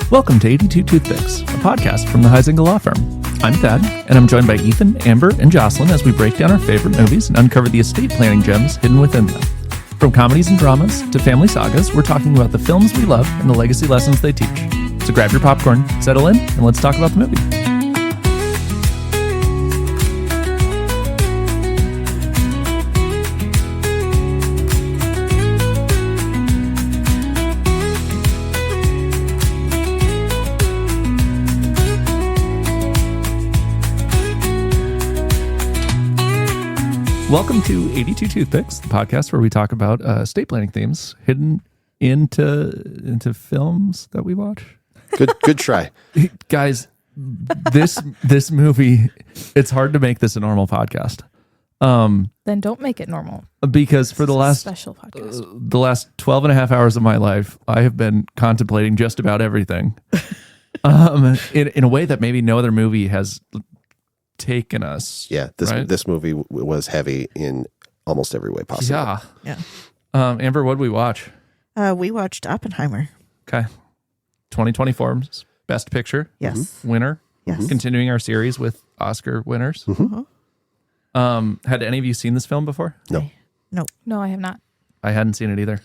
Welcome to 82 Toothpicks, a podcast from the Huizinga Law Firm. I'm Thad, and I'm joined by Ethan, Amber, and Jocelyn as we break down our favorite movies and uncover the estate planning gems hidden within them. From comedies and dramas to family sagas, we're talking about the films we love and the legacy lessons they teach. So grab your popcorn, settle in, and let's talk about the movie. Welcome to 82 Toothpicks, the podcast where we talk about estate planning themes hidden into films that we watch. Good try. Guys, this movie, it's hard to make this a normal podcast. Then don't make it normal. Because for the last special podcast. The last 12 and a half hours of my life, I have been contemplating just about everything. In a way that maybe no other movie has taken us. Yeah, this movie was heavy in almost every way possible. Yeah. Amber, what did we watch? We watched Oppenheimer. Okay. 2024's Best Picture. Yes. Winner. Yes. Continuing our series with Oscar winners. Mm-hmm. Had any of you seen this film before? No. No, I have not. I hadn't seen it either.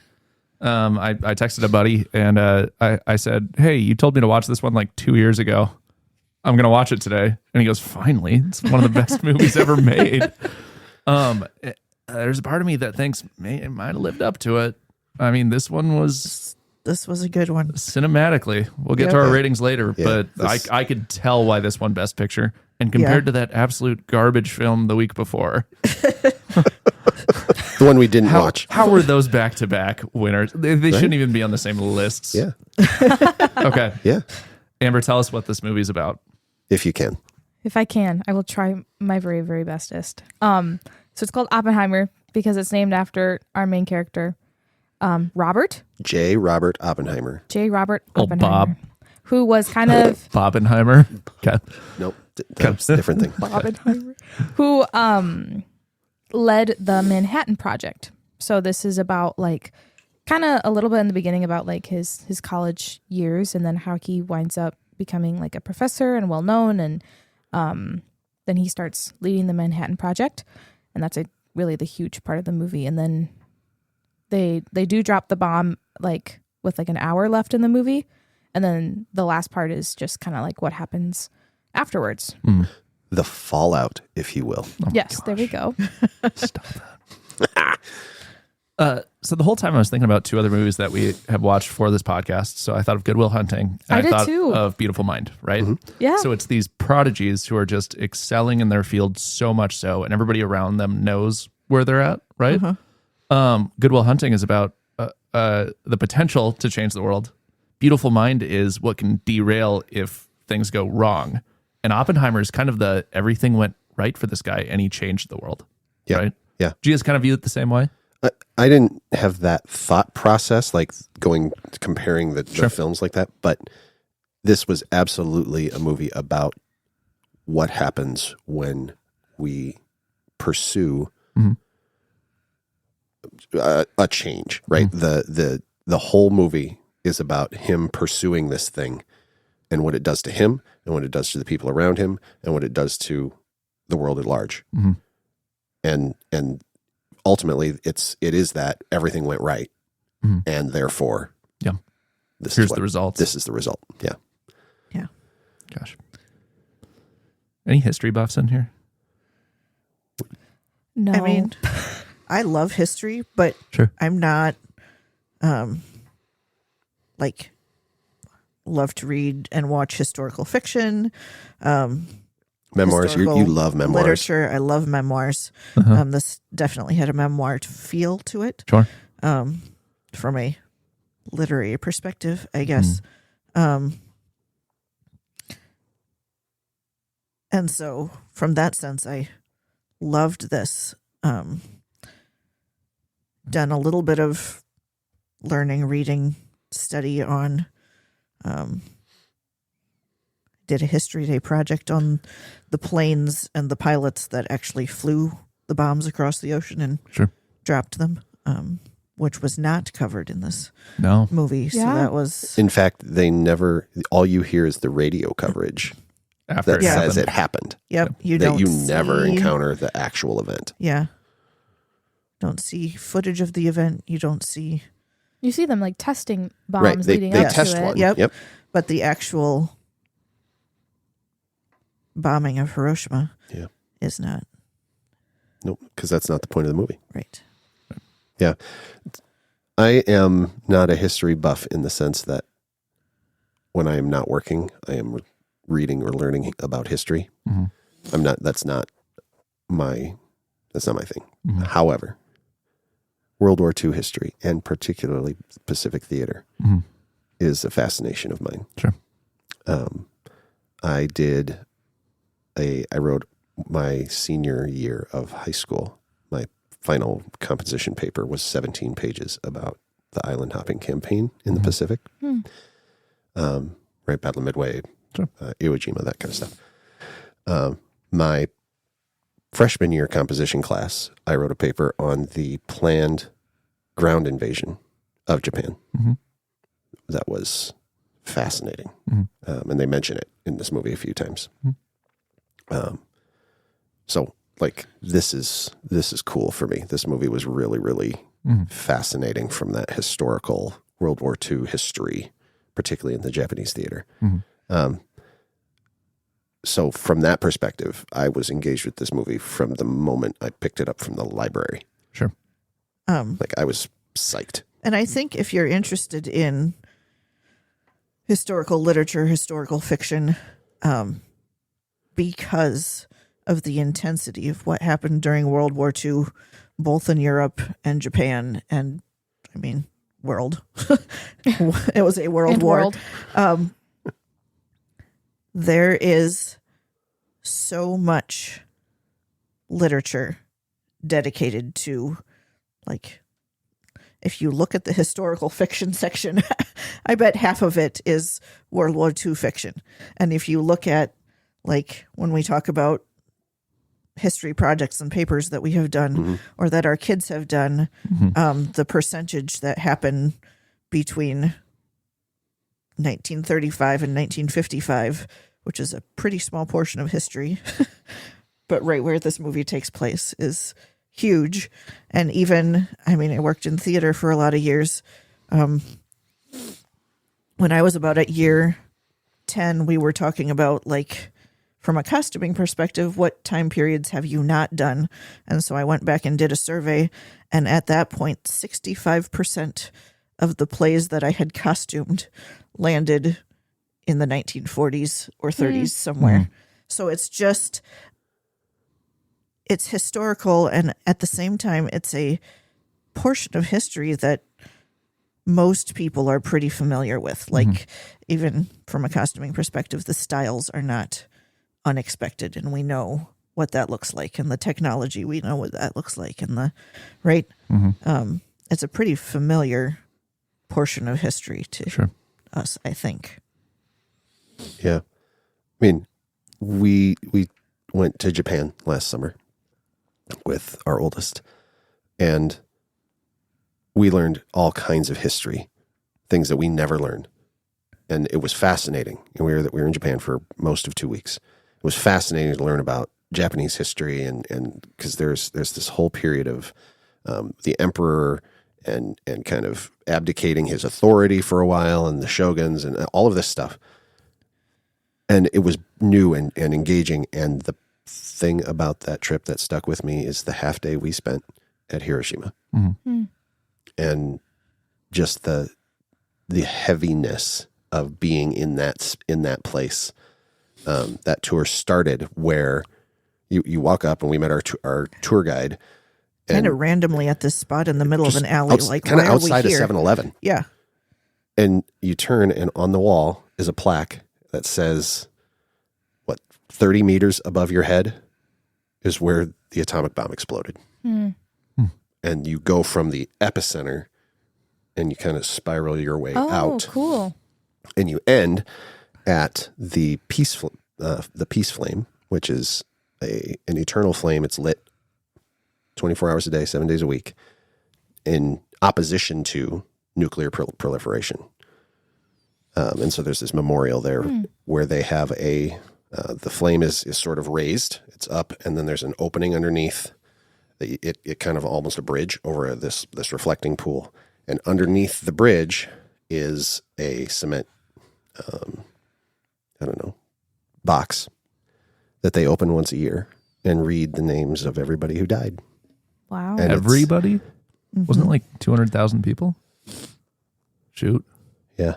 I texted a buddy and I said, hey, you told me to watch this one like 2 years ago. I'm going to watch it today. And he goes, finally, it's one of the best movies ever made. There's a part of me that thinks it might have lived up to it. I mean, this was a good one. Cinematically. We'll get to our ratings later, but I could tell why this won Best Picture. And compared to that absolute garbage film the week before. The one we didn't watch. How were those back-to-back winners? They shouldn't even be on the same lists. Yeah. Okay. Yeah. Amber, tell us what this movie's about. If you can. If I can, I will try my very, very bestest. So it's called Oppenheimer because it's named after our main character, Robert. J. Robert Oppenheimer. J. Robert Oh, Oppenheimer. Bob. Who was kind of... Bobenheimer. Okay. Nope. That's a different thing. Oppenheimer. Who led the Manhattan Project. So this is about like kind of a little bit in the beginning about like his college years and then how he winds up becoming like a professor and well known, and then he starts leading the Manhattan Project, and that's really the huge part of the movie. And then they do drop the bomb like with like an hour left in the movie, and then the last part is just kind of like what happens afterwards. The fallout, if you will. Oh yes, there we go. Stop that. So the whole time I was thinking about two other movies that we have watched for this podcast. So I thought of Good Will Hunting. And I did thought too. of Beautiful Mind, right? Mm-hmm. Yeah. So it's these prodigies who are just excelling in their field so much so, and everybody around them knows where they're at, right? Good Will Hunting is about the potential to change the world. Beautiful Mind is what can derail if things go wrong. And Oppenheimer is kind of the everything went right for this guy and he changed the world. Yeah. Right? Yeah. Do you guys kind of view it the same way? I didn't have that thought process, like comparing the films like that, but this was absolutely a movie about what happens when we pursue a change, right? The whole movie is about him pursuing this thing and what it does to him and what it does to the people around him and what it does to the world at large. And ultimately, it is that everything went right, and therefore, Here's the results. This is the result. Yeah. Gosh, any history buffs in here? No. I mean, I love history, but Sure. I'm not love to read and watch historical fiction. Memoirs. You love memoirs. Literature. I love memoirs. This definitely had a memoir feel to it. Sure. From a literary perspective, I guess. And so from that sense, I loved this. Done a little bit of learning, reading, study on, did a History Day project on the planes and the pilots that actually flew the bombs across the ocean and dropped them. which was not covered in this No. movie. So Yeah. that was In fact, they never. All you hear is the radio coverage After that it says happened. it happened. yep. You That don't you never see- encounter the actual event. Yeah. Don't see footage of the event. You don't see. You see them like testing bombs Right, they leading up test to it. one. Yep. But the actual bombing of Hiroshima Yeah. is not Nope, because that's not the point of the movie. right. Yeah. I am not a history buff in the sense that when I am not working, I am reading or learning about history. Mhm. That's not my thing. Mhm. However, World War II history and particularly Pacific theater Mhm. is a fascination of mine. Sure. I wrote my senior year of high school. My final composition paper was 17 pages about the island hopping campaign in the Pacific. Right, Battle of Midway, Sure. Iwo Jima, that kind of stuff. My freshman year composition class, I wrote a paper on the planned ground invasion of Japan. Mhm. That was fascinating. Mhm. And they mention it in this movie a few times. Mhm. So like this is cool for me. This movie was really, really Mhm. fascinating from that historical World War II history, particularly in the Japanese theater. Mhm. So from that perspective, I was engaged with this movie from the moment I picked it up from the library. Sure. Like I was psyched. And I think if you're interested in historical literature, historical fiction, because of the intensity of what happened during World War II, both in Europe and Japan, and I mean, world. It was a world And war. world. There is so much literature dedicated to, like, if you look at the historical fiction section, I bet half of it is World War II fiction. And if you look at, like, when we talk about history projects and papers that we have done or that our kids have done, the percentage that happened between 1935 and 1955, which is a pretty small portion of history, but right where this movie takes place is huge. And even, I mean, I worked in theater for a lot of years. When I was about at year 10, we were talking about, like, from a costuming perspective, what time periods have you not done? And so I went back and did a survey. And at that point, 65% of the plays that I had costumed landed in the 1940s or 30s somewhere. So it's just, it's historical. And at the same time, it's a portion of history that most people are pretty familiar with. Like, even from a costuming perspective, the styles are not unexpected, and we know what that looks like, and the technology, we know what that looks like, and the right. It's a pretty familiar portion of history to Sure. us, I think. Yeah. I mean, we went to Japan last summer with our oldest, and we learned all kinds of history, things that we never learned. And it was fascinating. And we were in Japan for most of 2 weeks. It was fascinating to learn about Japanese history, and because there's this whole period of the emperor and kind of abdicating his authority for a while, and the shoguns and all of this stuff. And it was new and engaging. And the thing about that trip that stuck with me is the half day we spent at Hiroshima, and just the heaviness of being in that place. That tour started where you walk up, and we met our tour guide, Kind of randomly at this spot in the middle of an alley, like, kind of why are outside we of here? 7-Eleven. Yeah. And you turn, and on the wall is a plaque that says, 30 meters above your head is where the atomic bomb exploded. And you go from the epicenter, and you kind of spiral your way Oh, out, cool. and you end at the peace flame, which is an eternal flame. It's lit 24 hours a day, 7 days a week, in opposition to nuclear proliferation. And so there's this memorial there where they have the flame is sort of raised, it's up, and then there's an opening underneath. It kind of almost a bridge over this reflecting pool. And underneath the bridge is a cement, box that they open once a year and read the names of everybody who died. Wow. And Everybody? Wasn't it like 200,000 people? Shoot. Yeah.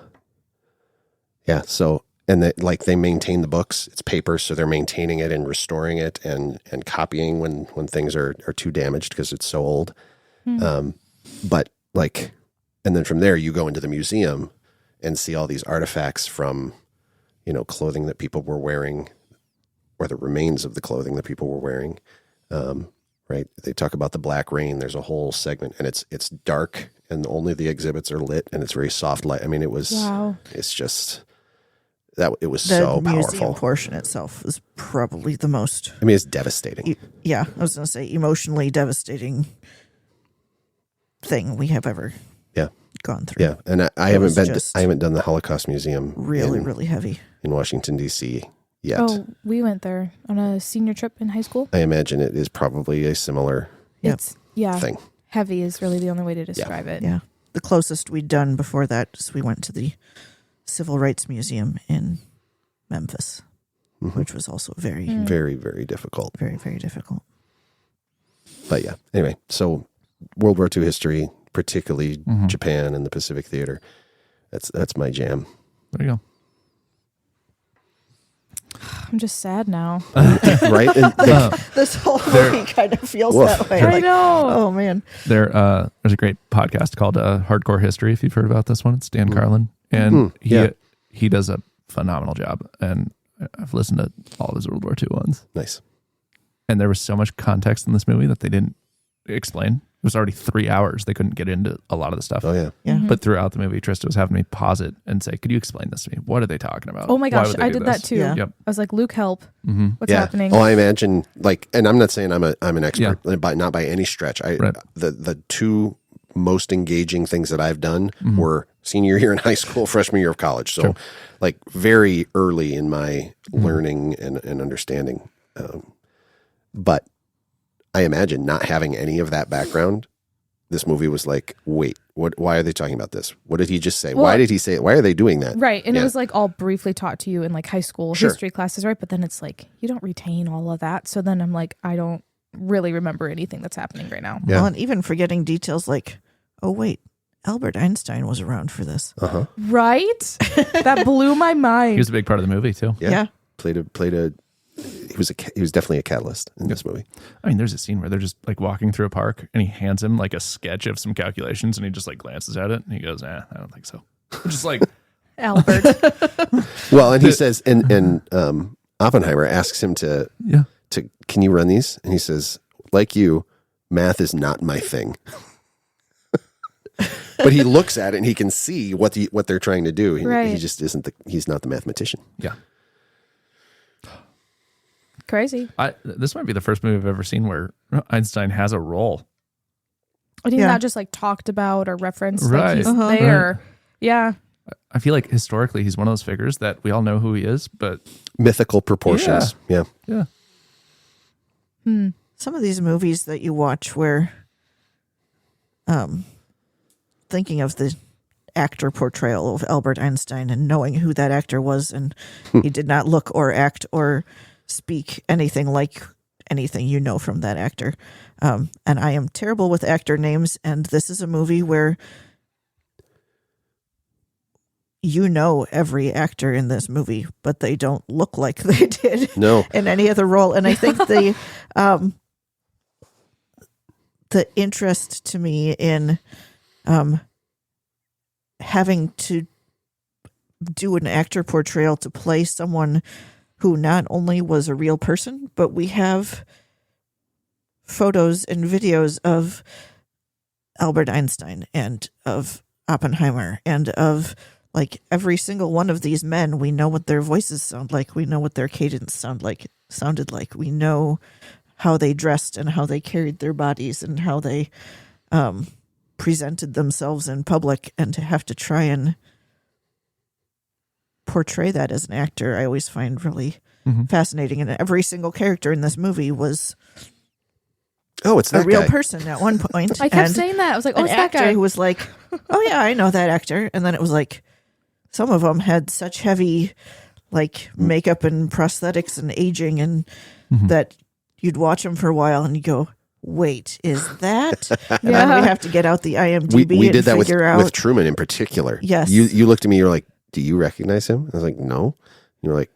Yeah. So, and they maintain the books. It's paper, so they're maintaining it and restoring it and copying when things are too damaged because it's so old. But and then from there you go into the museum and see all these artifacts from, clothing that people were wearing, or the remains of the clothing that people were wearing. Right. They talk about the Black Rain. There's a whole segment, and it's dark, and only the exhibits are lit, and it's very soft light. I mean, it's just that it was so The museum powerful. portion itself is probably the most. I mean, it's devastating. I was going to say emotionally devastating thing we have ever gone through. Yeah, and I haven't done the Holocaust Museum Really heavy in Washington D.C. yet. Oh, we went there on a senior trip in high school. I imagine it is probably a similar It's thing. heavy is really the only way to describe it. Yeah. The closest we'd done before that is we went to the Civil Rights Museum in Memphis, which was also very, Very, very difficult. very, very difficult. But yeah, anyway, so World War II history, particularly Japan and the Pacific Theater, that's my jam. There you go. I'm just sad now. Right? And This whole movie kind of feels that way. I know. Oh, man. There's a great podcast called Hardcore History, if you've heard about this one. It's Dan Carlin. And he does a phenomenal job. And I've listened to all of his World War II ones. nice. And there was so much context in this movie that they didn't explain. It was already 3 hours. They couldn't get into a lot of the stuff. Oh, yeah. Yeah. But throughout the movie, Trista was having me pause it and say, could you explain this to me? What are they talking about? Oh my Why gosh, would they I do did this? that too. Yeah. Yep. I was like, Luke, help. What's Yeah. happening? Oh, I imagine and I'm not saying I'm an expert, not by any stretch. Right. The two most engaging things that I've done were senior year in high school, freshman year of college. So very early in my learning and understanding. But I imagine not having any of that background, this movie was like, wait, why are they talking about this? What did he just say? Well, why did he say it? Why are they doing that? Right. And Yeah. it was like all briefly taught to you in like high school history classes, right? But then it's like, you don't retain all of that. So then I'm like, I don't really remember anything that's happening right now. Yeah. Well, and even forgetting details like, oh, wait, Albert Einstein was around for this. Right? That blew my mind. He was a big part of the movie, too. Yeah. He was definitely a catalyst in this movie. I mean, there's a scene where they're just like walking through a park and he hands him like a sketch of some calculations and he just like glances at it and he goes, I don't think so. Just like, Albert. Well, and he says, and Oppenheimer asks him to can you run these? And he says, like you, math is not my thing. But he looks at it and he can see what they're trying to do. He just isn't he's not the mathematician. yeah. Crazy. This might be the first movie I've ever seen where Einstein has a role. And he's Yeah. not just like talked about or referenced. Right. Like he's Uh-huh. there. Yeah. I feel like historically he's one of those figures that we all know who he is, but Mythical proportions. Yeah. yeah. Some of these movies that you watch where thinking of the actor portrayal of Albert Einstein and knowing who that actor was, and he did not look or act or speak anything like anything you know from that actor. And I am terrible with actor names, and this is a movie where you know every actor in this movie, but they don't look like they did No. in any other role. And I think the interest to me in having to do an actor portrayal to play someone who not only was a real person, but we have photos and videos of Albert Einstein and of Oppenheimer and of like every single one of these men. We know what their voices sound like. We know what their cadence sounded like. We know how they dressed and how they carried their bodies and how they presented themselves in public, and to have to try and portray that as an actor, I always find really fascinating. And every single character in this movie was it's a that real guy. person at one point. I kept And saying that. I was like, oh, an it's that actor guy. who was like, oh yeah, I know that actor. And then it was like, some of them had such heavy like makeup and prosthetics and aging, and that you'd watch them for a while and you go, wait, is that? And then we have to get out the IMDb We and did that with figure out. Truman in particular. Yes. You looked at me, you're like, do you recognize him? I was like, no. You're like,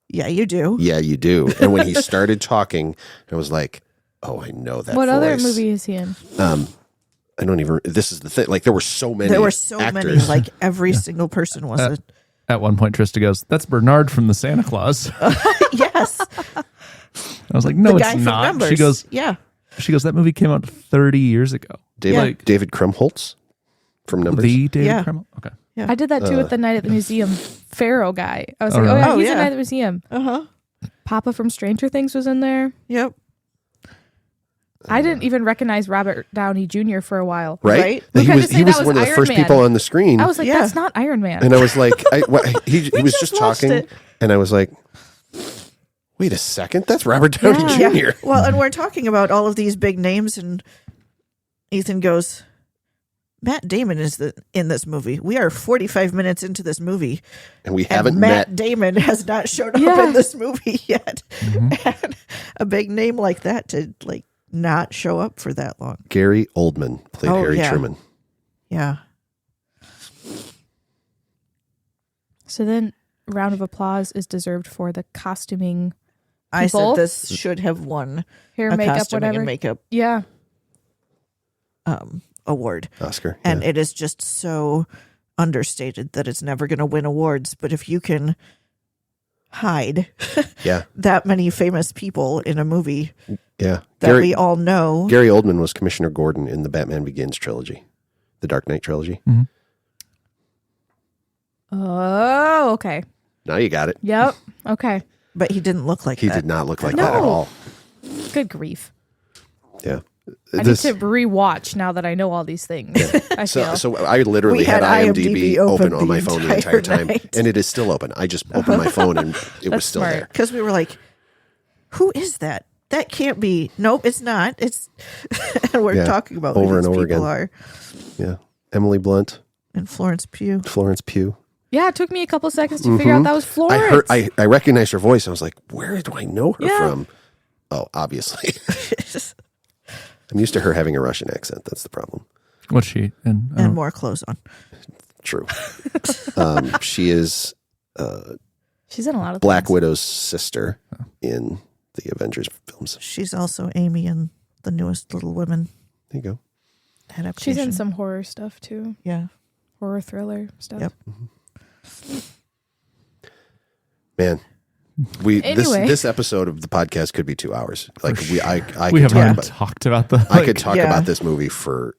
Yeah, you do. yeah, you do. And when he started talking, I was like, oh, I know that What voice. other movie is he in? I don't even, this is the thing. Like, there were so many There were so actors. many, like every single person was a At one point, Trista goes, "That's Bernard from the Santa Claus." yes. I was like, "No, The guy it's from not." Numbers. She goes, yeah. "That movie came out 30 years ago." David Krumholtz from Numbers. The David Yeah. Krumholtz? Okay. I did that too with the Night at the Museum Pharaoh guy. I was like, really? oh yeah, Oh, he's yeah. in Night at the Museum. Papa from Stranger Things was in there. Yep. I didn't even recognize Robert Downey Jr. for a while. Right? We He tried was, to say he was that was one of the Iron first Man. people on the screen. I was like, Yeah. that's not Iron Man. And I was like, he was just just watched talking, it. and I was like, wait a second, that's Robert Downey Yeah. Jr. Well, and we're talking about all of these big names, and Ethan goes, Matt Damon is in this movie. We are 45 minutes into this movie, And we and haven't Matt met. Damon has not showed up Yeah. in this movie yet. And a big name like that to like not show up for that long. Gary Oldman played Oh, Harry yeah. Truman. Yeah. So then, round of applause is deserved for the costuming, I said People? this should have won hair, a makeup, costuming whatever. and makeup Yeah. award. Oscar. And yeah. it is just so understated that it's never going to win awards. But if you can hide Yeah. that many famous people in a movie Yeah. that we all know, Gary Oldman was Commissioner Gordon in the Batman Begins trilogy, the Dark Knight trilogy. Oh, okay. Now you got it. Yep. Okay. but he didn't look like He that. did not look like that at No. all. Good grief. Yeah. I need to rewatch now that I know all these things. I feel. So I literally We had had IMDb IMDb open open on my the phone the entire entire time, night. and it is still open. I just opened my phone and it was That's still smart. there. Because we were like, who is that? That can't be. Nope, it's not. It's and we're Yeah, talking about over who and these over people again. are. Yeah. Emily Blunt, And Florence Pugh. Florence Pugh. Yeah, it took me a couple seconds to figure out that was Florence. I recognized her voice. I was like, where do I know her Yeah. from? Oh, obviously. I'm used to her having a Russian accent. That's the problem. What's she in? And more clothes on. True. She is She's in a lot of Black things. Widow's sister in the Avengers films. She's also Amy in the newest Little Women There you go. adaptation. She's in some horror stuff too. Yeah. Horror thriller stuff. Yep. Man, Anyway. this episode of the podcast could be 2 hours. Like sure. I We could haven't even talk about, talked about the. I could talk Yeah. about this movie for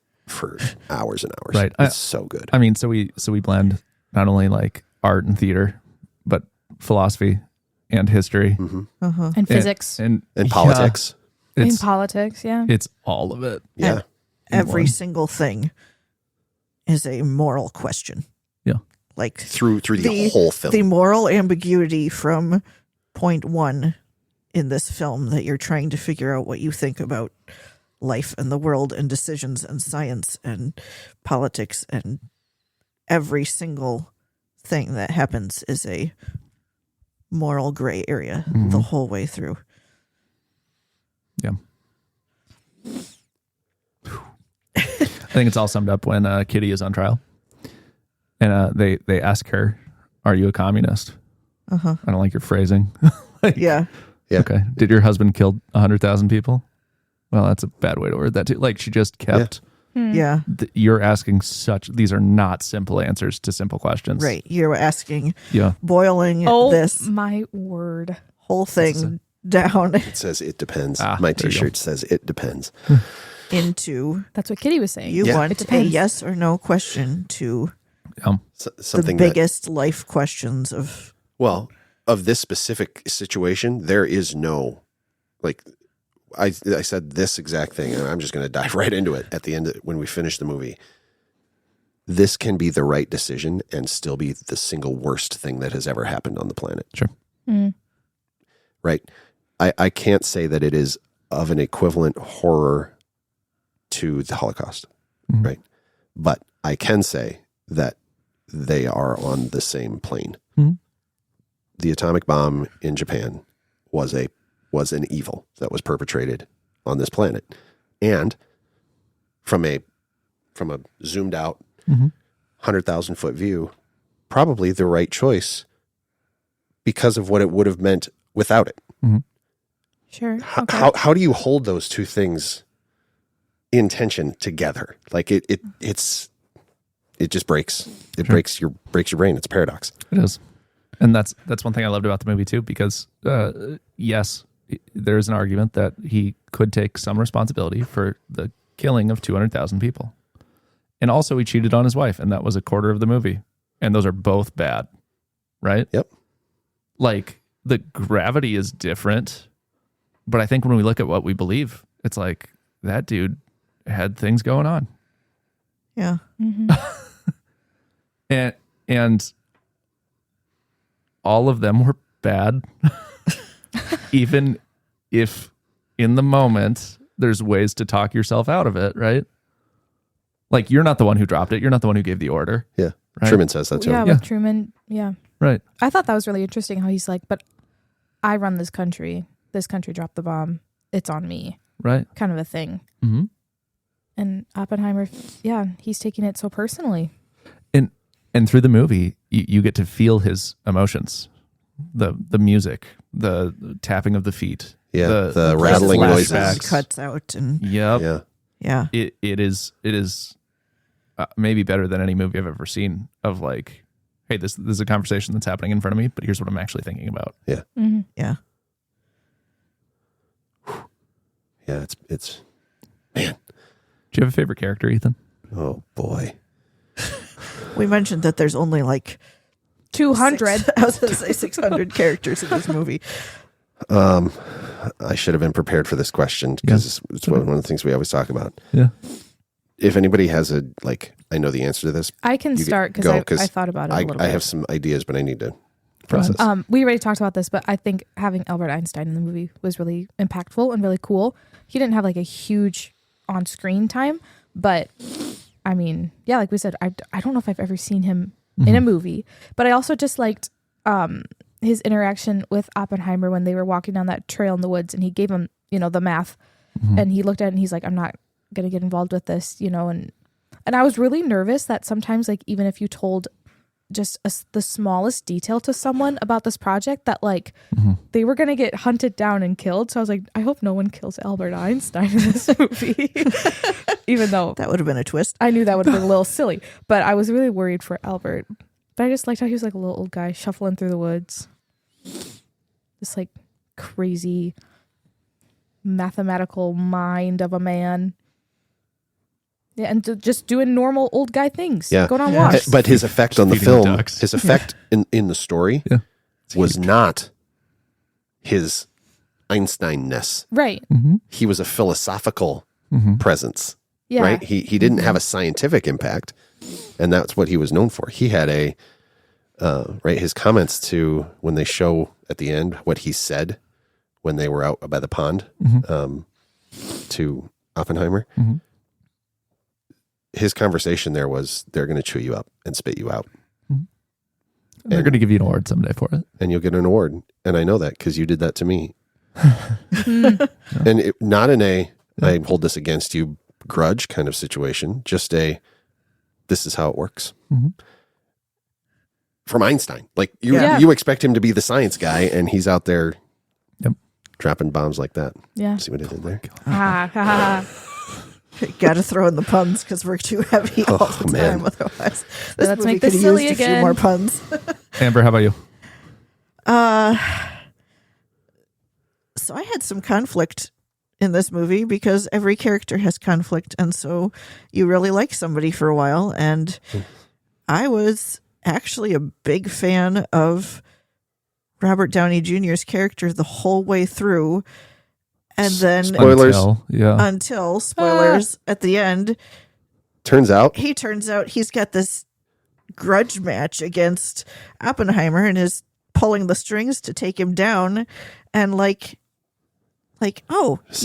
hours and hours. Right. It's so good. I mean, so we blend not only like art and theater, but philosophy and history And physics. and And politics. Yeah, In it's politics, yeah. it's all of it. Yeah. Every one. single thing is a moral question. Yeah. Like Through the whole film. the moral ambiguity from point one in this film that you're trying to figure out what you think about life and the world and decisions and science and politics, and every single thing that happens is a moral gray area the whole way through. Yeah. I think it's all summed up when Kitty is on trial, and they ask her, "Are you a communist?" I don't like your phrasing. Yeah. Yeah. Okay. Did your husband kill 100,000 people? Well, that's a bad way to word that too. Like she just kept. Yeah. You're asking these are not simple answers to simple questions. Right. You're asking, Yeah. boiling Oh this my word. whole thing down It says it depends. Ah, My there you go. t-shirt says it depends. into That's what Kitty was saying. you Yeah. want It a depends. yes or no question to Something the that, biggest life questions of well, of this specific situation, there is no, like, I said this exact thing, and I'm just going to dive right into it at the end when we finish the movie. This can be the right decision and still be the single worst thing that has ever happened on the planet. Sure. Right? I can't say that it is of an equivalent horror to the Holocaust, right? But I can say that they are on the same plane. The atomic bomb in Japan was an evil that was perpetrated on this planet, and from a zoomed out 100,000 foot view, probably the right choice because of what it would have meant without it. Sure. How do you hold those two things in tension together? Like it just breaks. It breaks your brain. It's a paradox. It is. And that's one thing I loved about the movie too, because yes, there's an argument that he could take some responsibility for the killing of 200,000 people. And also he cheated on his wife, and that was a quarter of the movie. And those are both bad, right? Yep. Like the gravity is different, but I think when we look at what we believe, it's like that dude had things going on. Yeah. And all of them were bad, even if in the moment there's ways to talk yourself out of it, right? Like you're not the one who dropped it. You're not the one who gave the order. Yeah. Right? Truman says that too. Yeah, with Truman. Yeah. Right. I thought that was really interesting how he's like, but I run this country. This country dropped the bomb. It's on me. Right. Kind of a thing. And Oppenheimer, he's taking it so personally. And through the movie, you get to feel his emotions, the music, the tapping of the feet, the rattling noises. Cuts out and yeah. Yeah. It is maybe better than any movie I've ever seen. Of like, hey, this is a conversation that's happening in front of me, but here's what I'm actually thinking about. Yeah. Yeah. Yeah. It's man. Do you have a favorite character, Ethan? Oh boy. We mentioned that there's only like 200. I was going to say 600 characters in this movie. I should have been prepared for this question because it's one of the things we always talk about. Yeah. If anybody has I know the answer to this. I can start because I thought about it a little bit. I have some ideas, but I need to process. We already talked about this, but I think having Albert Einstein in the movie was really impactful and really cool. He didn't have like a huge on-screen time, but I mean, yeah, like we said, I don't know if I've ever seen him in a movie, but I also just liked his interaction with Oppenheimer when they were walking down that trail in the woods, and he gave him, the math, and he looked at it and he's like, I'm not going to get involved with this, and I was really nervous that sometimes, like, even if you told just the smallest detail to someone about this project, that like they were going to get hunted down and killed. So I was like, I hope no one kills Albert Einstein in this movie. Even though that would have been a twist. I knew that would have been a little silly, but I was really worried for Albert. But I just liked how he was like a little old guy shuffling through the woods. This like crazy mathematical mind of a man. Yeah, and just doing normal old guy things. Yeah. Going on walks. But his effect on the Feeding the film, ducks. his effect in the story was not his Einstein-ness. Right. He was a philosophical presence. Yeah. Right? He didn't have a scientific impact, and that's what he was known for. He had his comments to when they show at the end what he said when they were out by the pond to Oppenheimer. His conversation there was, they're going to chew you up and spit you out. They're going to give you an award someday for it. And you'll get an award. And I know that because you did that to me. And not in I hold this against you grudge kind of situation, just this is how it works. From Einstein. Like you expect him to be the science guy, and he's out there dropping bombs like that. Yeah. See what I did there? Got to throw in the puns because we're too heavy all the time. Man. Otherwise, Let's movie make this could have silly used a again. few more puns. Amber, how about you? So I had some conflict in this movie because every character has conflict, and so you really like somebody for a while. And I was actually a big fan of Robert Downey Jr.'s character the whole way through. And then Spoilers. until spoilers at the end, Turns out he's got this grudge match against Oppenheimer and is pulling the strings to take him down. And you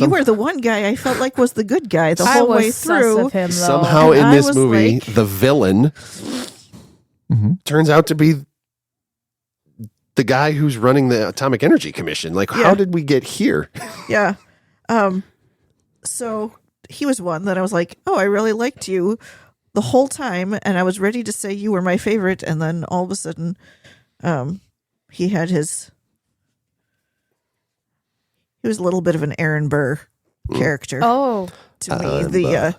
were the one guy I felt like was the good guy the whole way through. Of him, though. somehow And in I this was movie, like- the villain turns out to be the guy who's running the Atomic Energy Commission. Like, how did we get here? Yeah. So he was one that I was like, oh, I really liked you the whole time. And I was ready to say you were my favorite. And then all of a sudden, he was a little bit of an Aaron Burr character Oh, to me.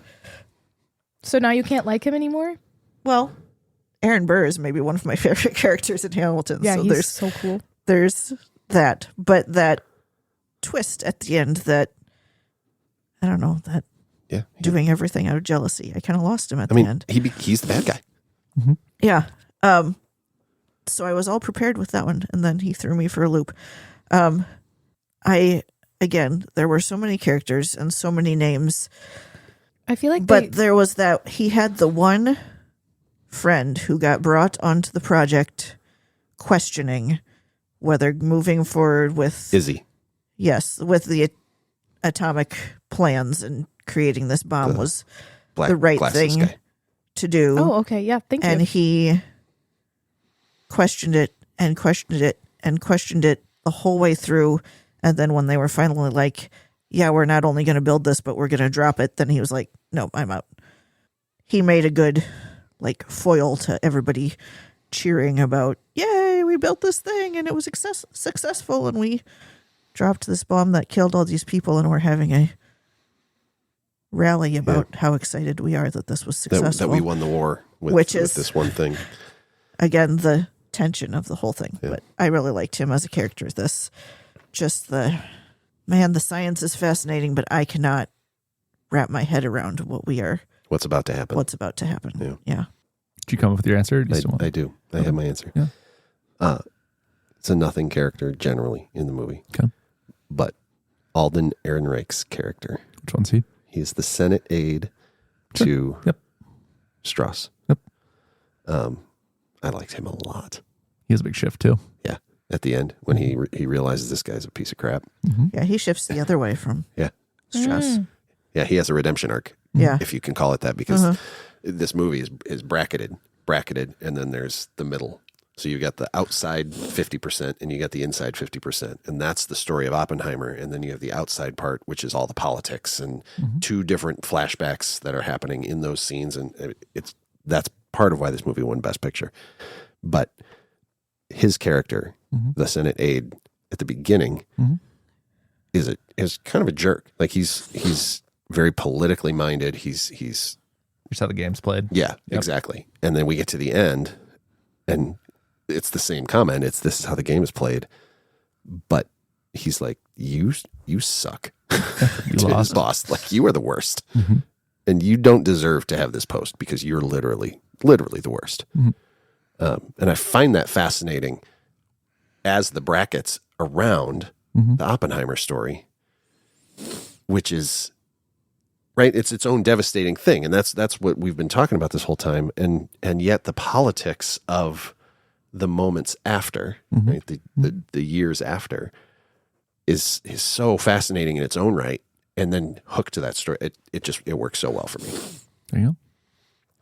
so now you can't like him anymore? Well, Aaron Burr is maybe one of my favorite characters in Hamilton. Yeah, so he's so cool. there's that, but that twist at the end that I don't know, that doing everything out of jealousy. I kind of lost him at the end. He's the bad guy. Yeah. So I was all prepared with that one, and then he threw me for a loop. There were so many characters and so many names, I feel like but there was that he had the one friend who got brought onto the project questioning whether moving forward with Izzy. Yes, with the atomic plans and creating this bomb was the right thing to do. Oh, okay. Yeah, thank you. And he questioned it and questioned it and questioned it the whole way through. And then when they were finally like, yeah, we're not only going to build this, but we're going to drop it, then he was like, no, I'm out. He made a good foil to everybody cheering about, yay, we built this thing and it was successful and we dropped this bomb that killed all these people and we're having a rally about how excited we are that this was successful. That we won the war with this one thing. Again, the tension of the whole thing. Yeah. But I really liked him as a character. The science is fascinating, but I cannot wrap my head around what's about to happen. Yeah. Did you come up with your answer? I do. I have my answer. Yeah. It's a nothing character generally in the movie. Okay. But Alden Ehrenreich's character. Which one's he? He's the Senate aide to Strauss. Yep. I liked him a lot. He has a big shift too. Yeah. At the end, when he realizes this guy's a piece of crap. Mm-hmm. Yeah, he shifts the other way from Strauss. Yeah, he has a redemption arc. Yeah. If you can call it that, because this movie is bracketed, and then there's the middle. So you got the outside 50% and you got the inside 50%. And that's the story of Oppenheimer. And then you have the outside part, which is all the politics and two different flashbacks that are happening in those scenes. And that's part of why this movie won Best Picture. But his character, the Senate aide at the beginning, is kind of a jerk. Like he's very politically minded. He's Here's how the game's played. Yeah, exactly. And then we get to the end and it's the same comment. This is how the game is played. But he's like, you suck. You to lost. his boss. Like, you are the worst. And you don't deserve to have this post because you're literally the worst. And I find that fascinating as the brackets around the Oppenheimer story, which is right. It's its own devastating thing. And that's what we've been talking about this whole time. And yet the politics of the moments after, right, the years after, is so fascinating in its own right, and then hooked to that story. It works so well for me. There you go.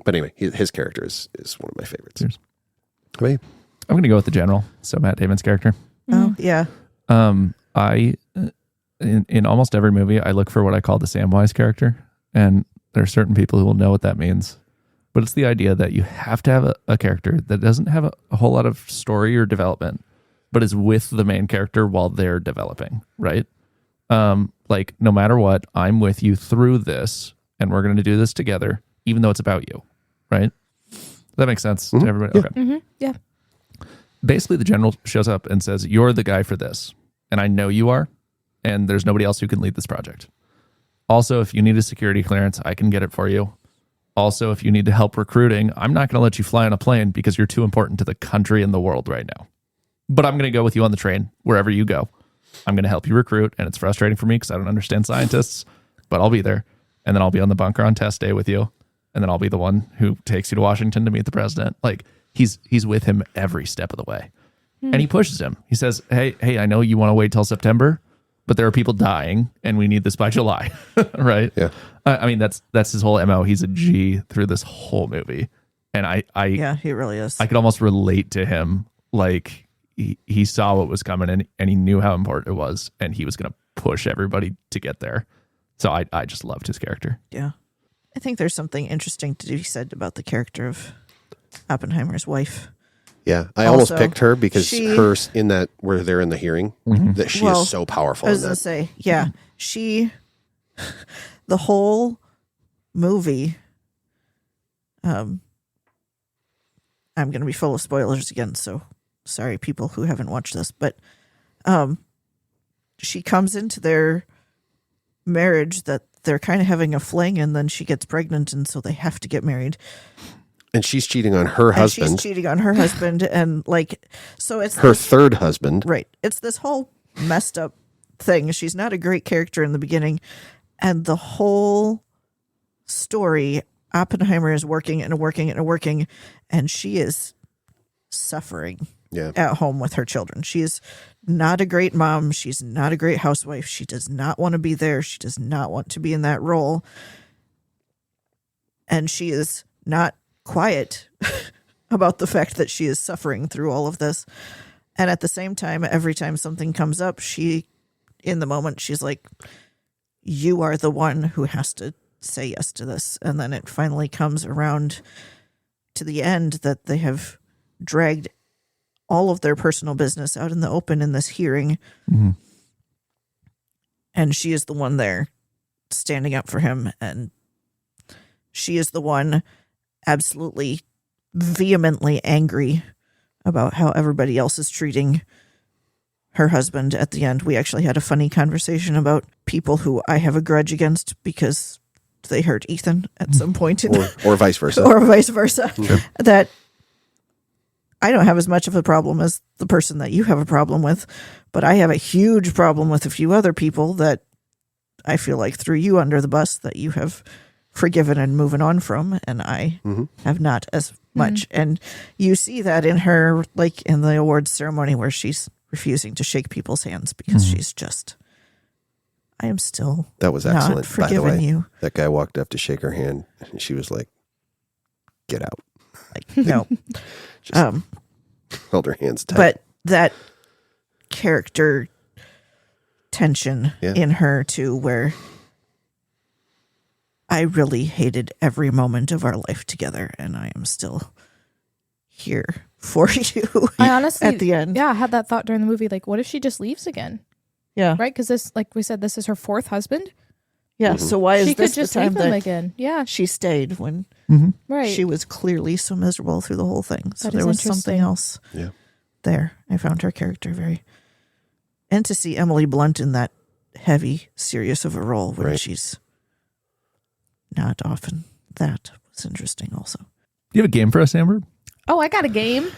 But anyway, his character is one of my favorites. Cheers. How about you? I'm going to go with the general. So Matt Damon's character. Oh, yeah. I in almost every movie, I look for what I call the Samwise character, and there are certain people who will know what that means. But it's the idea that you have to have a character that doesn't have a whole lot of story or development, but is with the main character while they're developing, right? Like, no matter what, I'm with you through this, and we're going to do this together, even though it's about you, right? Does that make sense to everybody? Yeah. Okay. Yeah. Basically, the general shows up and says, you're the guy for this, and I know you are, and there's nobody else who can lead this project. Also, if you need a security clearance, I can get it for you. Also, if you need to help recruiting, I'm not going to let you fly on a plane because you're too important to the country and the world right now. But I'm going to go with you on the train wherever you go. I'm going to help you recruit. And it's frustrating for me because I don't understand scientists, but I'll be there. And then I'll be on the bunker on test day with you. And then I'll be the one who takes you to Washington to meet the president. Like he's with him every step of the way. And he pushes him. He says, hey, I know you want to wait till September, but there are people dying and we need this by July. Right? Yeah. I mean, that's his whole MO. He's a G through this whole movie. And yeah, he really is. I could almost relate to him. Like he saw what was coming and he knew how important it was. And he was going to push everybody to get there. So I just loved his character. Yeah. I think there's something interesting to be said about the character of Oppenheimer's wife. Yeah, I Also, almost picked her because her in that where they're in the hearing that she is so powerful. I was in going that. to say, yeah, the whole movie. I'm going to be full of spoilers again, so sorry, people who haven't watched this, but she comes into their marriage that they're kind of having a fling, and then she gets pregnant, and so they have to get married. And she's cheating on her husband. She's cheating on her husband, and so it's her third husband. Right. It's this whole messed up thing. She's not a great character in the beginning, and the whole story, Oppenheimer is working, and she is suffering at home with her children. She is not a great mom. She's not a great housewife. She does not want to be there. She does not want to be in that role. And she is not quiet about the fact that she is suffering through all of this. And at the same time, every time something comes up, in the moment, she's like, you are the one who has to say yes to this. And then it finally comes around to the end that they have dragged all of their personal business out in the open in this hearing. Mm-hmm. And she is the one there standing up for him. And she is the one absolutely vehemently angry about how everybody else is treating her husband at the end. We actually had a funny conversation about people who I have a grudge against because they hurt Ethan at some point. Or vice versa. Or vice versa. Sure. That I don't have as much of a problem as the person that you have a problem with, but I have a huge problem with a few other people that I feel like threw you under the bus that you have forgiven and moving on from, and I have not as much. And you see that in her, like in the awards ceremony where she's refusing to shake people's hands because she's just, I am still that was not excellent. By the way, forgiving you. that guy walked up to shake her hand, and she was like, "Get out!" Like, no, Just held her hands tight. but that character tension in her too, where I really hated every moment of our life together, and I am still here for you. I honestly, at the end, I had that thought during the movie. Like, what if she just leaves again? Yeah, Right? Because this, like we said, this is her fourth husband. yeah. So why is She this could just the time leave him that again. Yeah, she stayed when right. she was clearly so miserable through the whole thing? So That is there was something interesting. else there. I found her character very, and to see Emily Blunt in that heavy, serious of a role where she's not often. That was interesting also. Do you have a game for us, Amber? Oh, I got a game.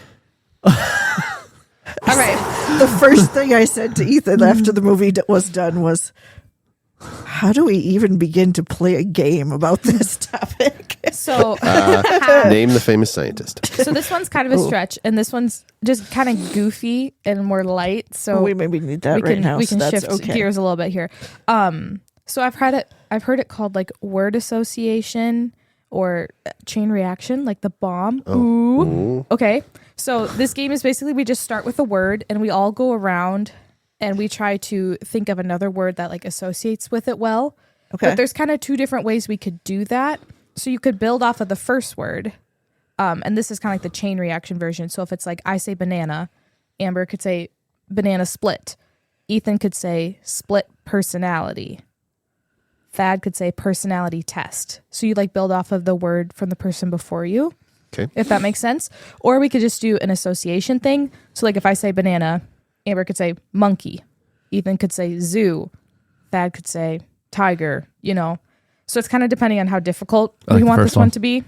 All right. The first thing I said to Ethan after the movie was done was, how do we even begin to play a game about this topic? So, Name the famous scientist. so this one's kind of a stretch, and this one's just kind of goofy and more light. So we maybe need that right now. We so can that's shift okay. gears a little bit here. So I've heard it called like word association or chain reaction, like the bomb. Ooh. Okay. So this game is basically we just start with a word and we all go around and we try to think of another word that like associates with it well. Okay. But there's kind of two different ways we could do that. So you could build off of the first word. And this is kind of like the chain reaction version. So if it's like I say banana, Amber could say banana split. Ethan could say split personality. Thad could say personality test. So you like build off of the word from the person before you. Okay. If that makes sense. Or we could just do an association thing. So like if I say banana, Amber could say monkey. Ethan could say zoo. Thad could say tiger, you know. So it's kind of depending on how difficult we want this one to be.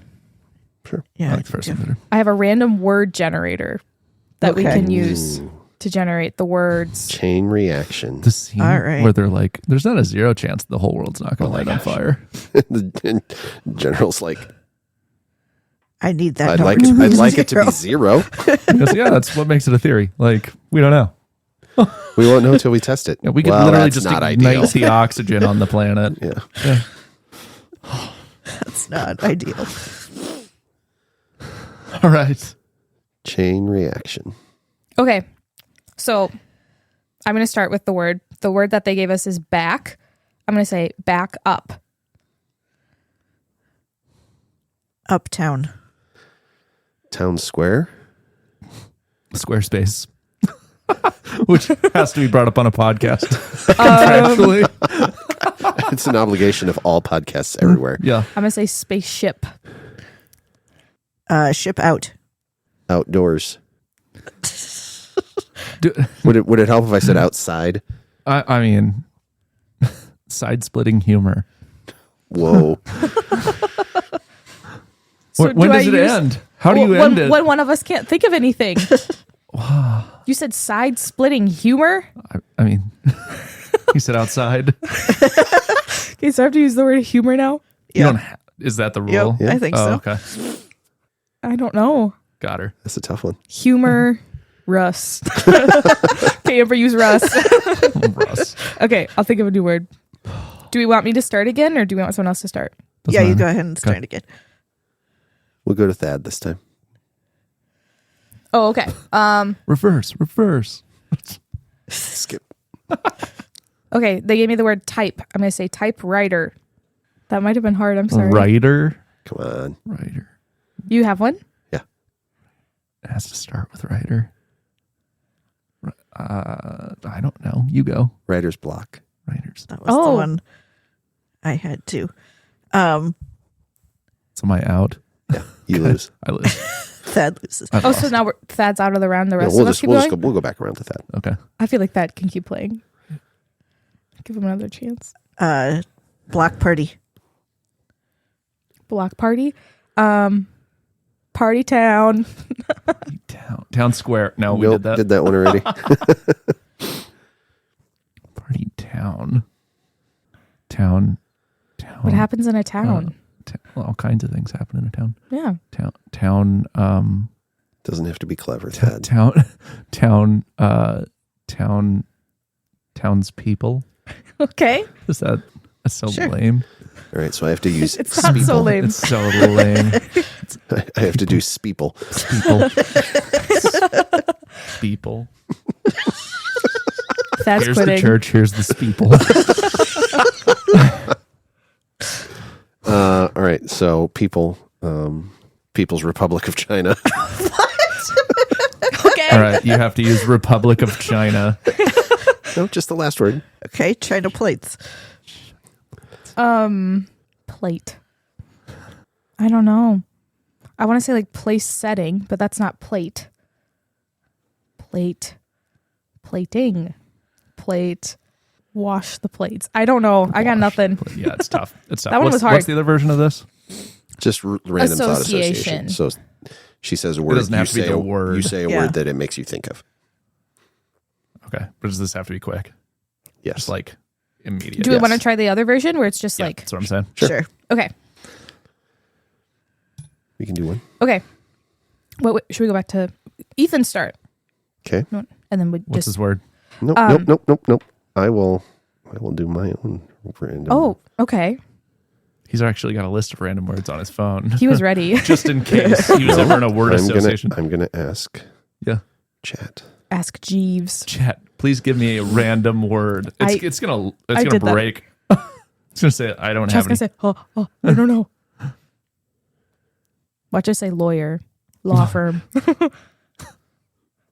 Sure. Yeah. I like the first one better. I have a random word generator that we Okay. can use. to generate the words. Chain reaction. The scene All right. where they're like, there's not a 0 chance the whole world's not going to light on fire. The general's like, I need that. I'd number like to it. be I'd like it to be 0. 0. Because, yeah, that's what makes it a theory. Like, we don't know. We won't know until we test it. Yeah, we could Well, literally that's just not ignite ideal. the oxygen on the planet. Yeah. That's not ideal. All right. Chain reaction. Okay. So I'm going to start with the word. The word that they gave us is back. I'm going to say back up. Uptown. Town square. Squarespace. Which has to be brought up on a podcast. Actually. It's an obligation of all podcasts everywhere. Yeah. I'm going to say spaceship. Ship out. Outdoors. Do, Would it help if I said outside? I mean, side-splitting humor. Whoa. So When do does I it use- end? How do you when, end it? When one of us can't think of anything. You said side-splitting humor? I mean, you said outside. Okay, so I have to use the word humor now? You Yeah. don't is that the rule? Yep, I think Oh, so. okay. I don't know. Got her. That's a tough one. Humor, Russ. Okay, Amber, use Russ. Russ. Okay, I'll think of a new word. Do we want me to start again, or do we want someone else to start? Doesn't Yeah, you matter. go ahead and start again. We'll go to Thad this time. Oh, okay. Reverse. Skip. Okay, they gave me the word type. I'm going to say typewriter. That might have been hard. I'm sorry. Writer. Come on. Writer. You have one? It has to start with writer. I don't know. You go. Writer's block. Writers. That was the one I had too. So am I out? Yeah. You lose. I lose. Thad loses. I've Oh, lost. so now Thad's out of the round. The Yeah, rest we'll of us just keep we'll, going? just go, we'll go back around to Thad. Okay. I feel like Thad can keep playing. Give him another chance. Block party. Block party. Party town. Town square. No, we Nope, did that. one already. Party town. Town. What happens in a town? Well, all kinds of things happen in a town. Yeah. Town. Doesn't have to be clever, Thad. Townspeople. Okay. Is that so Sure. lame? All right, so I have to use It's not so lame. It's so lame. I have to do speeple. Speeple. Thad's Here's quitting. the church. Here's the speeple. All right, so People's Republic of China. Okay. All right, you have to use Republic of China. No, just the last word. Okay, China plates. Plate. I don't know. I want to say like place setting, but that's not plate. Plating. Plate. Wash the plates. I don't know. I got nothing. Yeah, it's tough. It's tough. That one was hard. What's the other version of this? Just random thought Association. association. So she says a word. doesn't have you to be say the a, word. You say a Yeah. word that it makes you think of. Okay, but does this have to be quick? Yes. Just like immediate. Do we Yes. want to try the other version where it's just Yeah, like, that's what I'm saying. Sure. okay. We can do one. Okay. What should we go back to Ethan start? Okay. No, and then we What's just. his word? Nope. I will do my own random. Oh, okay. He's actually got a list of random words on his phone. He was ready. Just in case he was ever in a word association. I'm gonna ask Yeah. chat. Ask Jeeves. Chat, please give me a random word. It's gonna did that. break. It's gonna say I don't Chat's have gonna any. say, I don't know. Watch us say lawyer, law firm.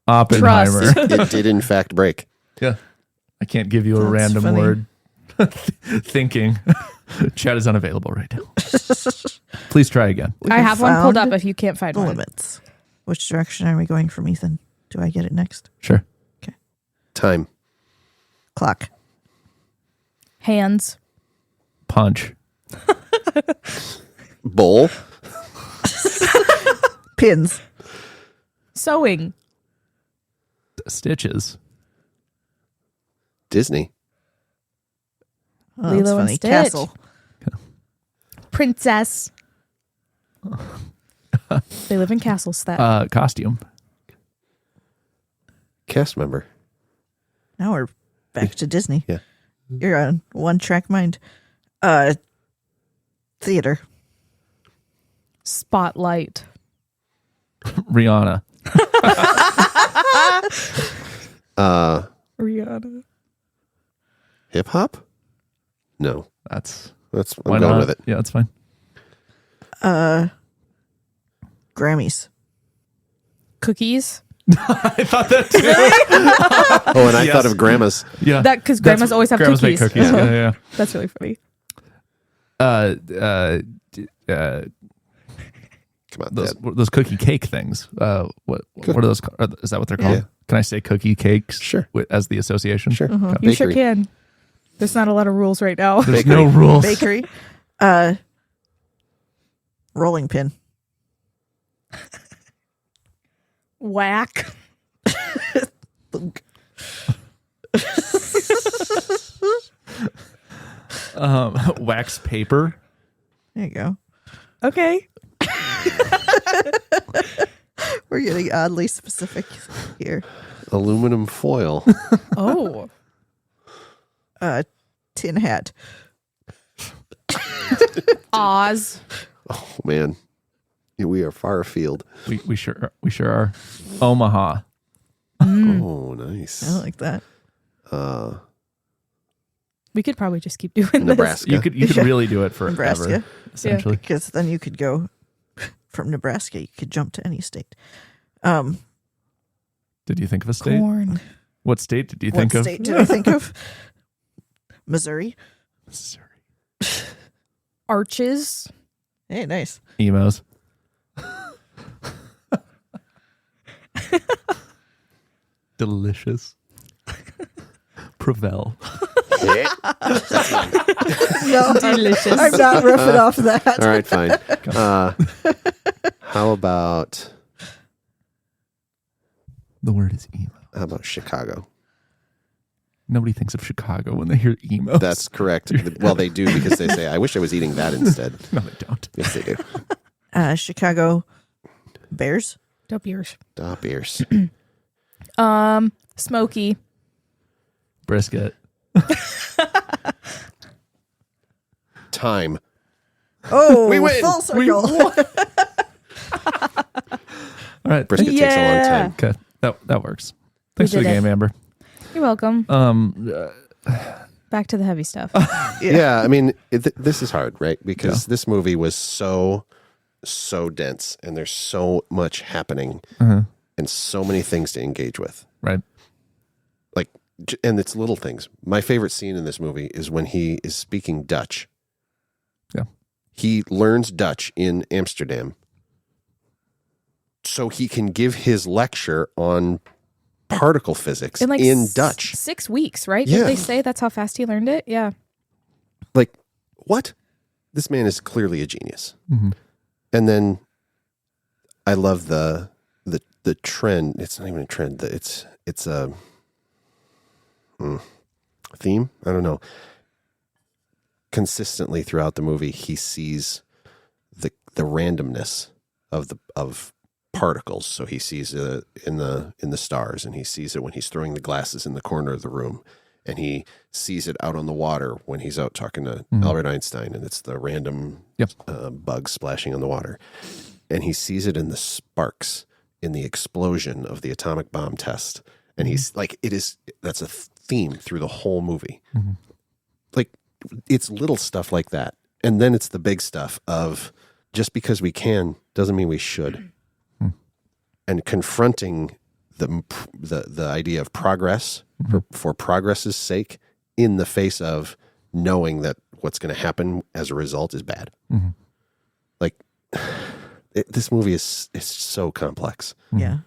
Oppenheimer. Trust. It did in fact break. Yeah. I can't give you a That's random funny. word. Thinking. Chat is unavailable right now. Please try again. I have one pulled found up if you can't find The one. limits. Which direction are we going from Ethan? Do I get it next? Sure. Time. Clock. Hands. Punch. Bowl. Pins. Sewing. Stitches. Disney. Oh, Lilo that's and funny. Stitch. Castle. Princess. They live in castles. That Costume. Cast member. Now we're back to Disney. Yeah. You're on one track mind. Theater. spotlight. Rihanna. Rihanna. Hip hop? No. That's I'm why going not? with it. Yeah, that's fine. Grammys. Cookies. I thought that too. Oh, and I Yes. thought of grandma's. Yeah, That because grandmas always have grandmas cookies. make cookies. Yeah, yeah. That's really funny. Come on, Those Dad. those cookie cake things. What are those? Is that what they're called? Yeah. Can I say cookie cakes? Sure. As the association. Sure. You sure Bakery. can. There's not a lot of rules right now. There's no rules. Bakery. Rolling pin. Whack. Wax paper. There you go. Okay. We're getting oddly specific here. Aluminum foil. Oh. Tin hat. Oz. Oh man, yeah, we are far afield. We sure are. Omaha. Oh, nice. I like that. We could probably just keep doing this. Nebraska. You could really do it forever. Nebraska. Essentially. Because then you could go from Nebraska. You could jump to any state. Did you think of a state? Corn. What state did you What think of? state did I think of? Missouri. Missouri. Arches. Hey, nice. Emos. Delicious. Prevel. No, Delicious. I'm not riffing off that. All right, fine. How about The word is emo. Chicago? Nobody thinks of Chicago when they hear emo. That's correct. Well, they do because they say, "I wish I was eating that instead." No, they don't. Yes, they do. Chicago Bears. Dope ears. Stop ears. Smoky. Brisket. Time. Oh, We win. full circle. All right. Brisket takes a long time. Okay. That works. Thanks for did the it. game, Amber. You're welcome. Um, Back to the heavy stuff. Yeah, I mean, this is hard, right? Because this movie was so dense, and there's so much happening, and so many things to engage with. right. Like, and it's little things. My favorite scene in this movie is when he is speaking Dutch. Yeah. He learns Dutch in Amsterdam, so he can give his lecture on particle physics in Dutch. 6 weeks, right? Yeah. Did they say that's how fast he learned it? Yeah. Like, what? This man is clearly a genius. Mm-hmm. And then I love the trend. It's not even a trend. It's a theme. I don't know. Consistently throughout the movie, he sees the randomness of particles. So he sees it in the stars, and he sees it when he's throwing the glasses in the corner of the room, and he sees it out on the water when he's out talking to Albert Einstein, and it's the random bugs splashing on the water, and he sees it in the sparks in the explosion of the atomic bomb test, and he's like, that's a theme through the whole movie. Like, it's little stuff like that, and then it's the big stuff of just because we can doesn't mean we should. And confronting the idea of progress for progress's sake in the face of knowing that what's going to happen as a result is bad. Like, this movie is so complex. Yeah.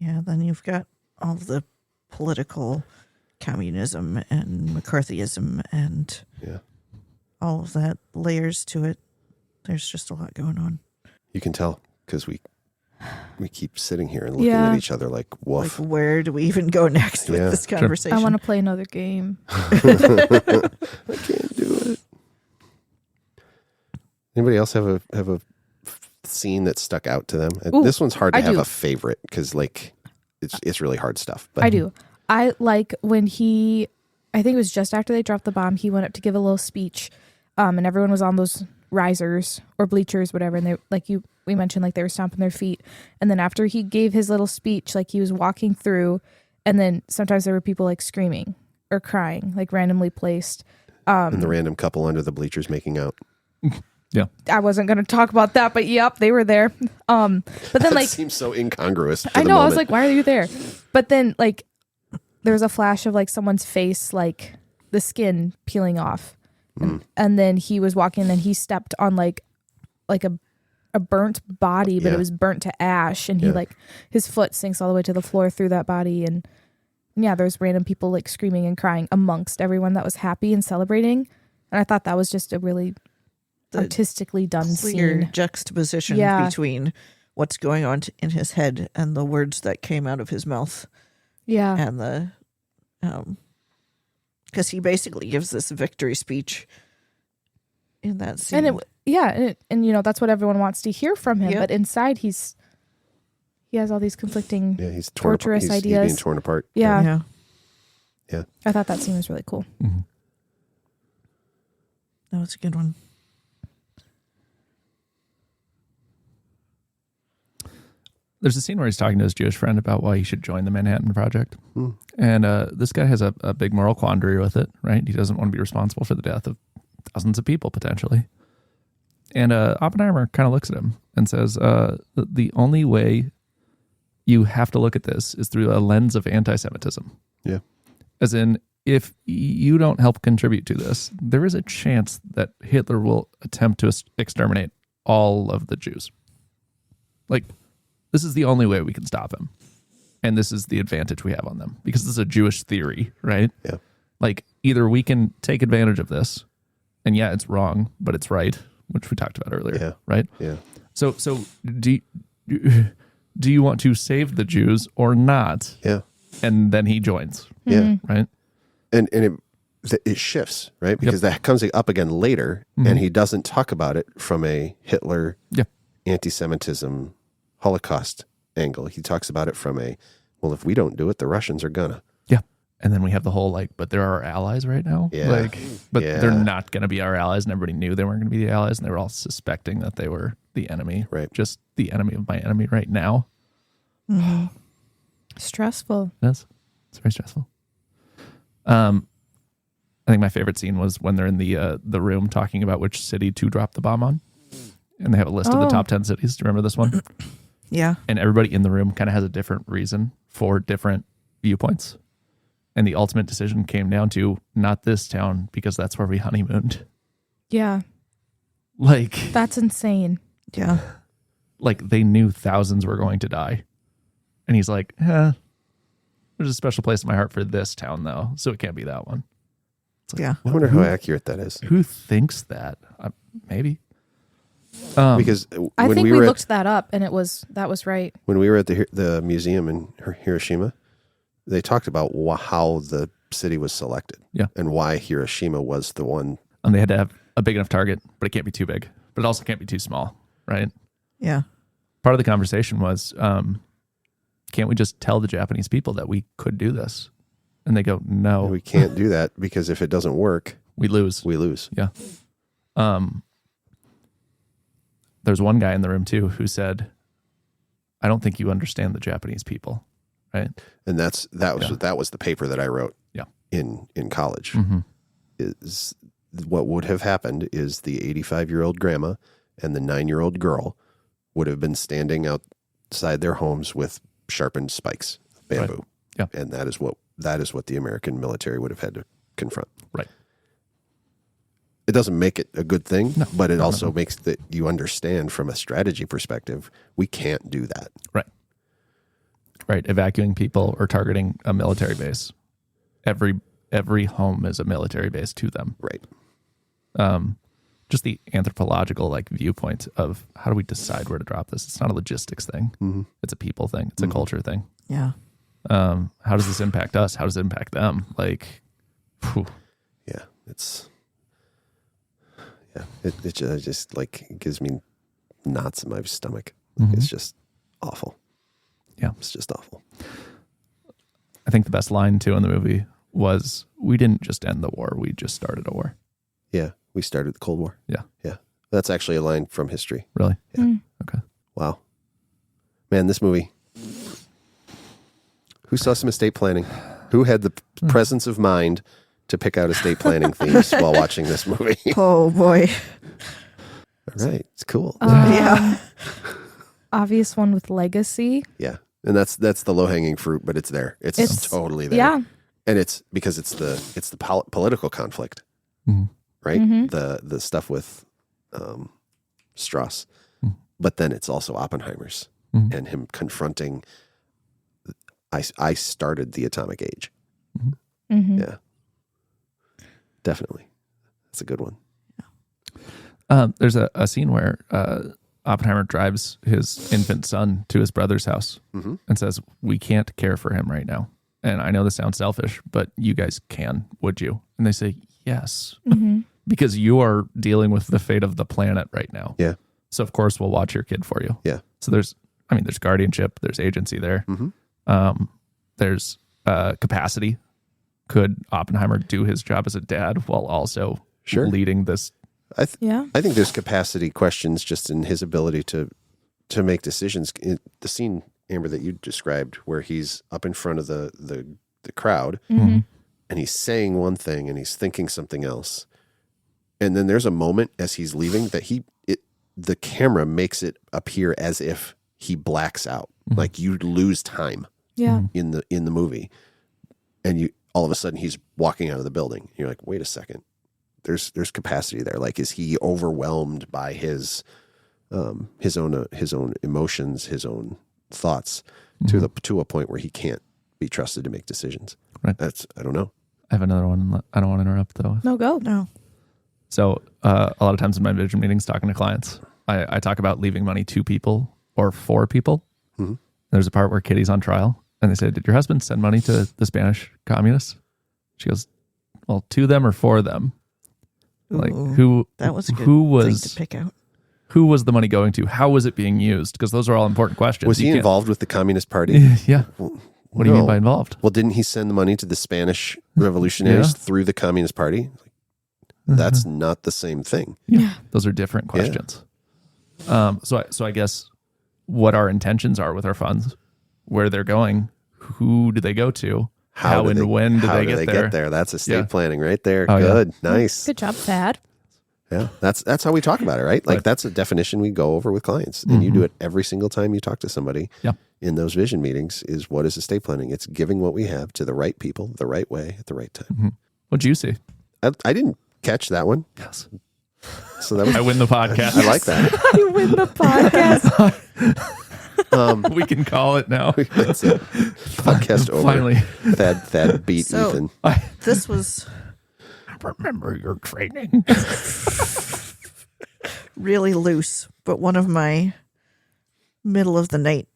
Yeah. Then you've got all the political communism and McCarthyism and all of that layers to it. There's just a lot going on. You can tell because we we keep sitting here and looking at each other like, woof. Like, where do we even go next with this conversation? I want to play another game. I can't do it. Anybody else have a scene that stuck out to them? Ooh, this one's hard to I have do. a favorite because like it's really hard stuff. But I do. I like when I think it was just after they dropped the bomb, he went up to give a little speech, and everyone was on those risers or bleachers, whatever, and they we mentioned, like, they were stomping their feet, and then after he gave his little speech, like, he was walking through, and then sometimes there were people like screaming or crying, like randomly placed, and the random couple under the bleachers making out. Yeah, I wasn't going to talk about that, but yep, they were there. But then That like seems so incongruous. I know, I was like, why are you there? But then like there was a flash of like someone's face, like the skin peeling off, and then he was walking, and he stepped on like a burnt body, but it was burnt to ash, and he like his foot sinks all the way to the floor through that body, and there's random people like screaming and crying amongst everyone that was happy and celebrating, and I thought that was just a really artistically done clear scene. juxtaposition between what's going on in his head and the words that came out of his mouth. Yeah. And the because he basically gives this victory speech in that scene. And you know, that's what everyone wants to hear from him, but inside he has all these conflicting he's torturous ideas. He's being torn apart. Yeah. Yeah. I thought that scene was really cool. Mm-hmm. That was a good one. There's a scene where he's talking to his Jewish friend about why he should join the Manhattan Project. And this guy has a big moral quandary with it, right? He doesn't want to be responsible for the death of thousands of people, potentially. And Oppenheimer kind of looks at him and says, the only way you have to look at this is through a lens of anti-Semitism. Yeah. As in, if you don't help contribute to this, there is a chance that Hitler will attempt to exterminate all of the Jews. Like, this is the only way we can stop him. And this is the advantage we have on them, because this is a Jewish theory, right? Yeah. Like, either we can take advantage of this, and it's wrong, but it's right, which we talked about earlier, right? Yeah. So do you want to save the Jews or not? Yeah. And then he joins. Yeah. Right. And it shifts, right? Because that comes up again later, and he doesn't talk about it from a Hitler anti-Semitism Holocaust angle. He talks about it from well, if we don't do it, the Russians are gonna. Yeah. And then we have the whole but they're our allies right now. Yeah. They're not going to be our allies, and everybody knew they weren't going to be the allies, and they were all suspecting that they were the enemy. Right. Just the enemy of my enemy right now. Stressful. Yes. It's very stressful. I think my favorite scene was when they're in the room talking about which city to drop the bomb on. And they have a list of the top 10 cities. Do you remember this one? Yeah. And everybody in the room kind of has a different reason for different viewpoints. And the ultimate decision came down to not this town, because that's where we honeymooned. Yeah. Like, That's insane. Yeah. like they knew thousands were going to die. And he's like, there's a special place in my heart for this town, though, so it can't be that one. It's like, I wonder how accurate that is. who thinks that? Maybe. Because I when think we we were looked that up, and that was right. when we were at the museum in Hiroshima, they talked about how the city was selected, and why Hiroshima was the one. And they had to have a big enough target, but it can't be too big, but it also can't be too small, right? Yeah. Part of the conversation was, can't we just tell the Japanese people that we could do this? And they go, no, We can't do that, because if it doesn't work, we lose. we lose. Yeah. There's one guy in the room too who said, I don't think you understand the Japanese people, right? And that was the paper that I wrote in college. Is what would have happened is the 85-year-old grandma and the 9-year-old girl would have been standing outside their homes with sharpened spikes, bamboo. Right. Yeah. And that is what the American military would have had to confront. Right. It doesn't make it a good thing, but it also makes that you understand from a strategy perspective, we can't do that. Right. Right. Evacuating people or targeting a military base. Every home is a military base to them. Right. just the anthropological like viewpoint of how do we decide where to drop this? It's not a logistics thing. Mm-hmm. It's a people thing. It's a culture thing. Yeah. How does this impact us? How does it impact them? Like, whew. Yeah, it just like it gives me knots in my stomach. It's just awful. Yeah, it's just awful. I think the best line too in the movie was, "We didn't just end the war; we just started a war." Yeah, we started the Cold War. Yeah, that's actually a line from history. Really? Yeah. Okay. Wow, man, this movie. Who saw some estate planning? Who had the presence of mind to pick out estate planning themes while watching this movie? Oh boy. All right, it's cool. Yeah. Obvious one with legacy. Yeah, and that's the low hanging fruit, but it's there. It's totally there. Yeah. And it's because it's the political conflict, right? The stuff with Strauss, but then it's also Oppenheimer's and him confronting. I started the atomic age. Yeah, definitely, that's a good one. There's a scene where Oppenheimer drives his infant son to his brother's house and says, "We can't care for him right now. And I know this sounds selfish, but you guys can, would you?" And they say, "Yes," because you are dealing with the fate of the planet right now. Yeah. So of course we'll watch your kid for you. Yeah. So there's guardianship, there's agency there. There's capacity. Could Oppenheimer do his job as a dad while also leading this? I think there's capacity questions just in his ability to make decisions. In the scene, Amber, that you described, where he's up in front of the crowd and he's saying one thing and he's thinking something else, and then there's a moment as he's leaving that the camera makes it appear as if he blacks out, like you lose time. Yeah. In the movie, and you all of a sudden he's walking out of the building. You're like, wait a second. There's capacity there. Like, is he overwhelmed by his own emotions, his own thoughts to a point where he can't be trusted to make decisions? Right. I don't know. I have another one. I don't want to interrupt though. No, go. No. So a lot of times in my vision meetings, talking to clients, I talk about leaving money to people or for people. There's a part where Kitty's on trial and they say, "Did your husband send money to the Spanish communists?" She goes, "Well, to them or for them?" Like, who? That was a good who was thing to pick out. Who was the money going to? How was it being used? Because those are all important questions. Was he involved with the Communist Party? Yeah. What do you mean by involved? Well, didn't he send the money to the Spanish revolutionaries through the Communist Party? That's not the same thing. Yeah. Those are different questions. So I guess what our intentions are with our funds, where they're going, who do they go to, how and when do they get there? That's estate planning right there. Oh, good. Nice. Good job, Thad. Yeah. That's how we talk about it, right? Like, that's a definition we go over with clients. And you do it every single time you talk to somebody in those vision meetings is, what is estate planning? It's giving what we have to the right people, the right way, at the right time. What'd you see? I didn't catch that one. Yes. So that was, I win the podcast. I like that. I win the podcast. We can call it now. That's it. Podcast over. Finally. Thad beat Ethan. This was Remember your training. really loose, but one of my middle of the night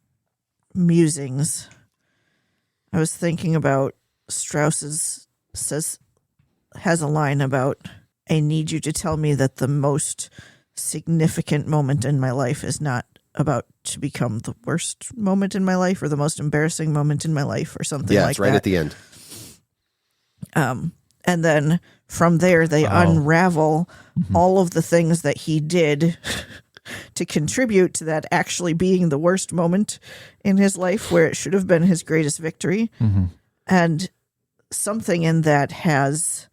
musings, I was thinking about Strauss's has a line about, "I need you to tell me that the most significant moment in my life is not about to become the worst moment in my life or the most embarrassing moment in my life," or something like that. Yeah, it's right at the end. And then from there, they unravel all of the things that he did to contribute to that actually being the worst moment in his life, where it should have been his greatest victory. And something in that has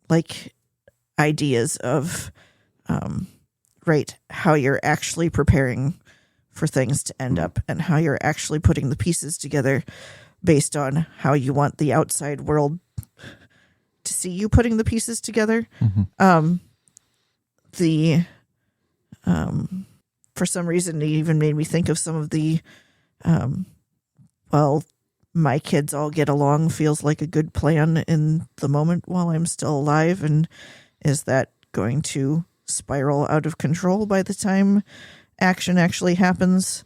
like ideas of, right, how you're actually preparing for things to end up and how you're actually putting the pieces together based on how you want the outside world to see you putting the pieces together. For some reason, it even made me think of some of the, my kids all get along feels like a good plan in the moment while I'm still alive. And is that going to spiral out of control by the time action actually happens.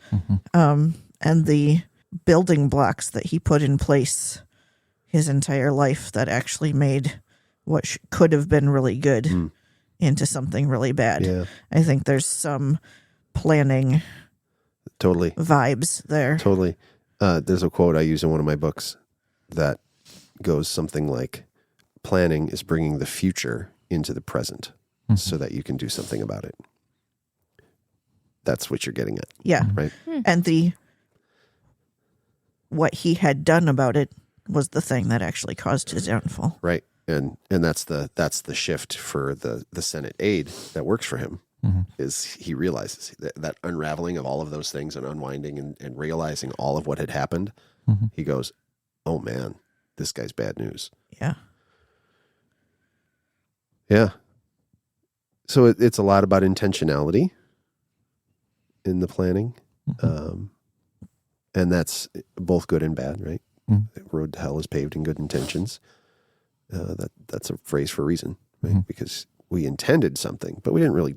And the building blocks that he put in place his entire life that actually made what could have been really good into something really bad. Yeah. I think there's some planning Totally. vibes there. Totally. There's a quote I use in one of my books that goes something like, planning is bringing the future into the present so that you can do something about it. That's what you're getting at. Yeah. Right. And what he had done about it was the thing that actually caused his downfall. Right. And that's the shift for the Senate aide that works for him. Is he realizes that unraveling of all of those things and unwinding and realizing all of what had happened. He goes, oh man, this guy's bad news. Yeah. Yeah. So it's a lot about intentionality in the planning. And that's both good and bad, right? The road to hell is paved in good intentions. That's a phrase for a reason, right? Because we intended something, but we didn't really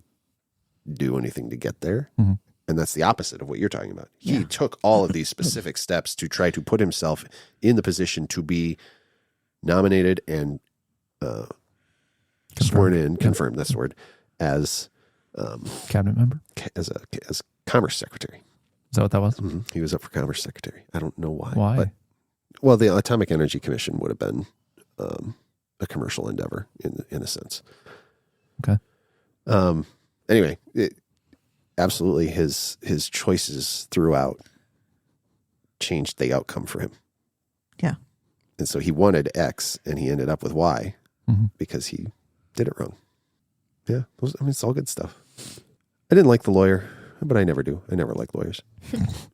do anything to get there. And that's the opposite of what you're talking about. He took all of these specific steps to try to put himself in the position to be nominated and sworn in, confirmed, that's the word, as Cabinet member. as Commerce Secretary. Is that what that was? He was up for Commerce Secretary. I don't know why. Why? But, well, the Atomic Energy Commission would have been a commercial endeavor in a sense. Okay. Anyway, absolutely his choices throughout changed the outcome for him. Yeah. And so he wanted X and he ended up with Y because he did it wrong. Yeah. It's all good stuff. I didn't like the lawyer, but I never do. I never like lawyers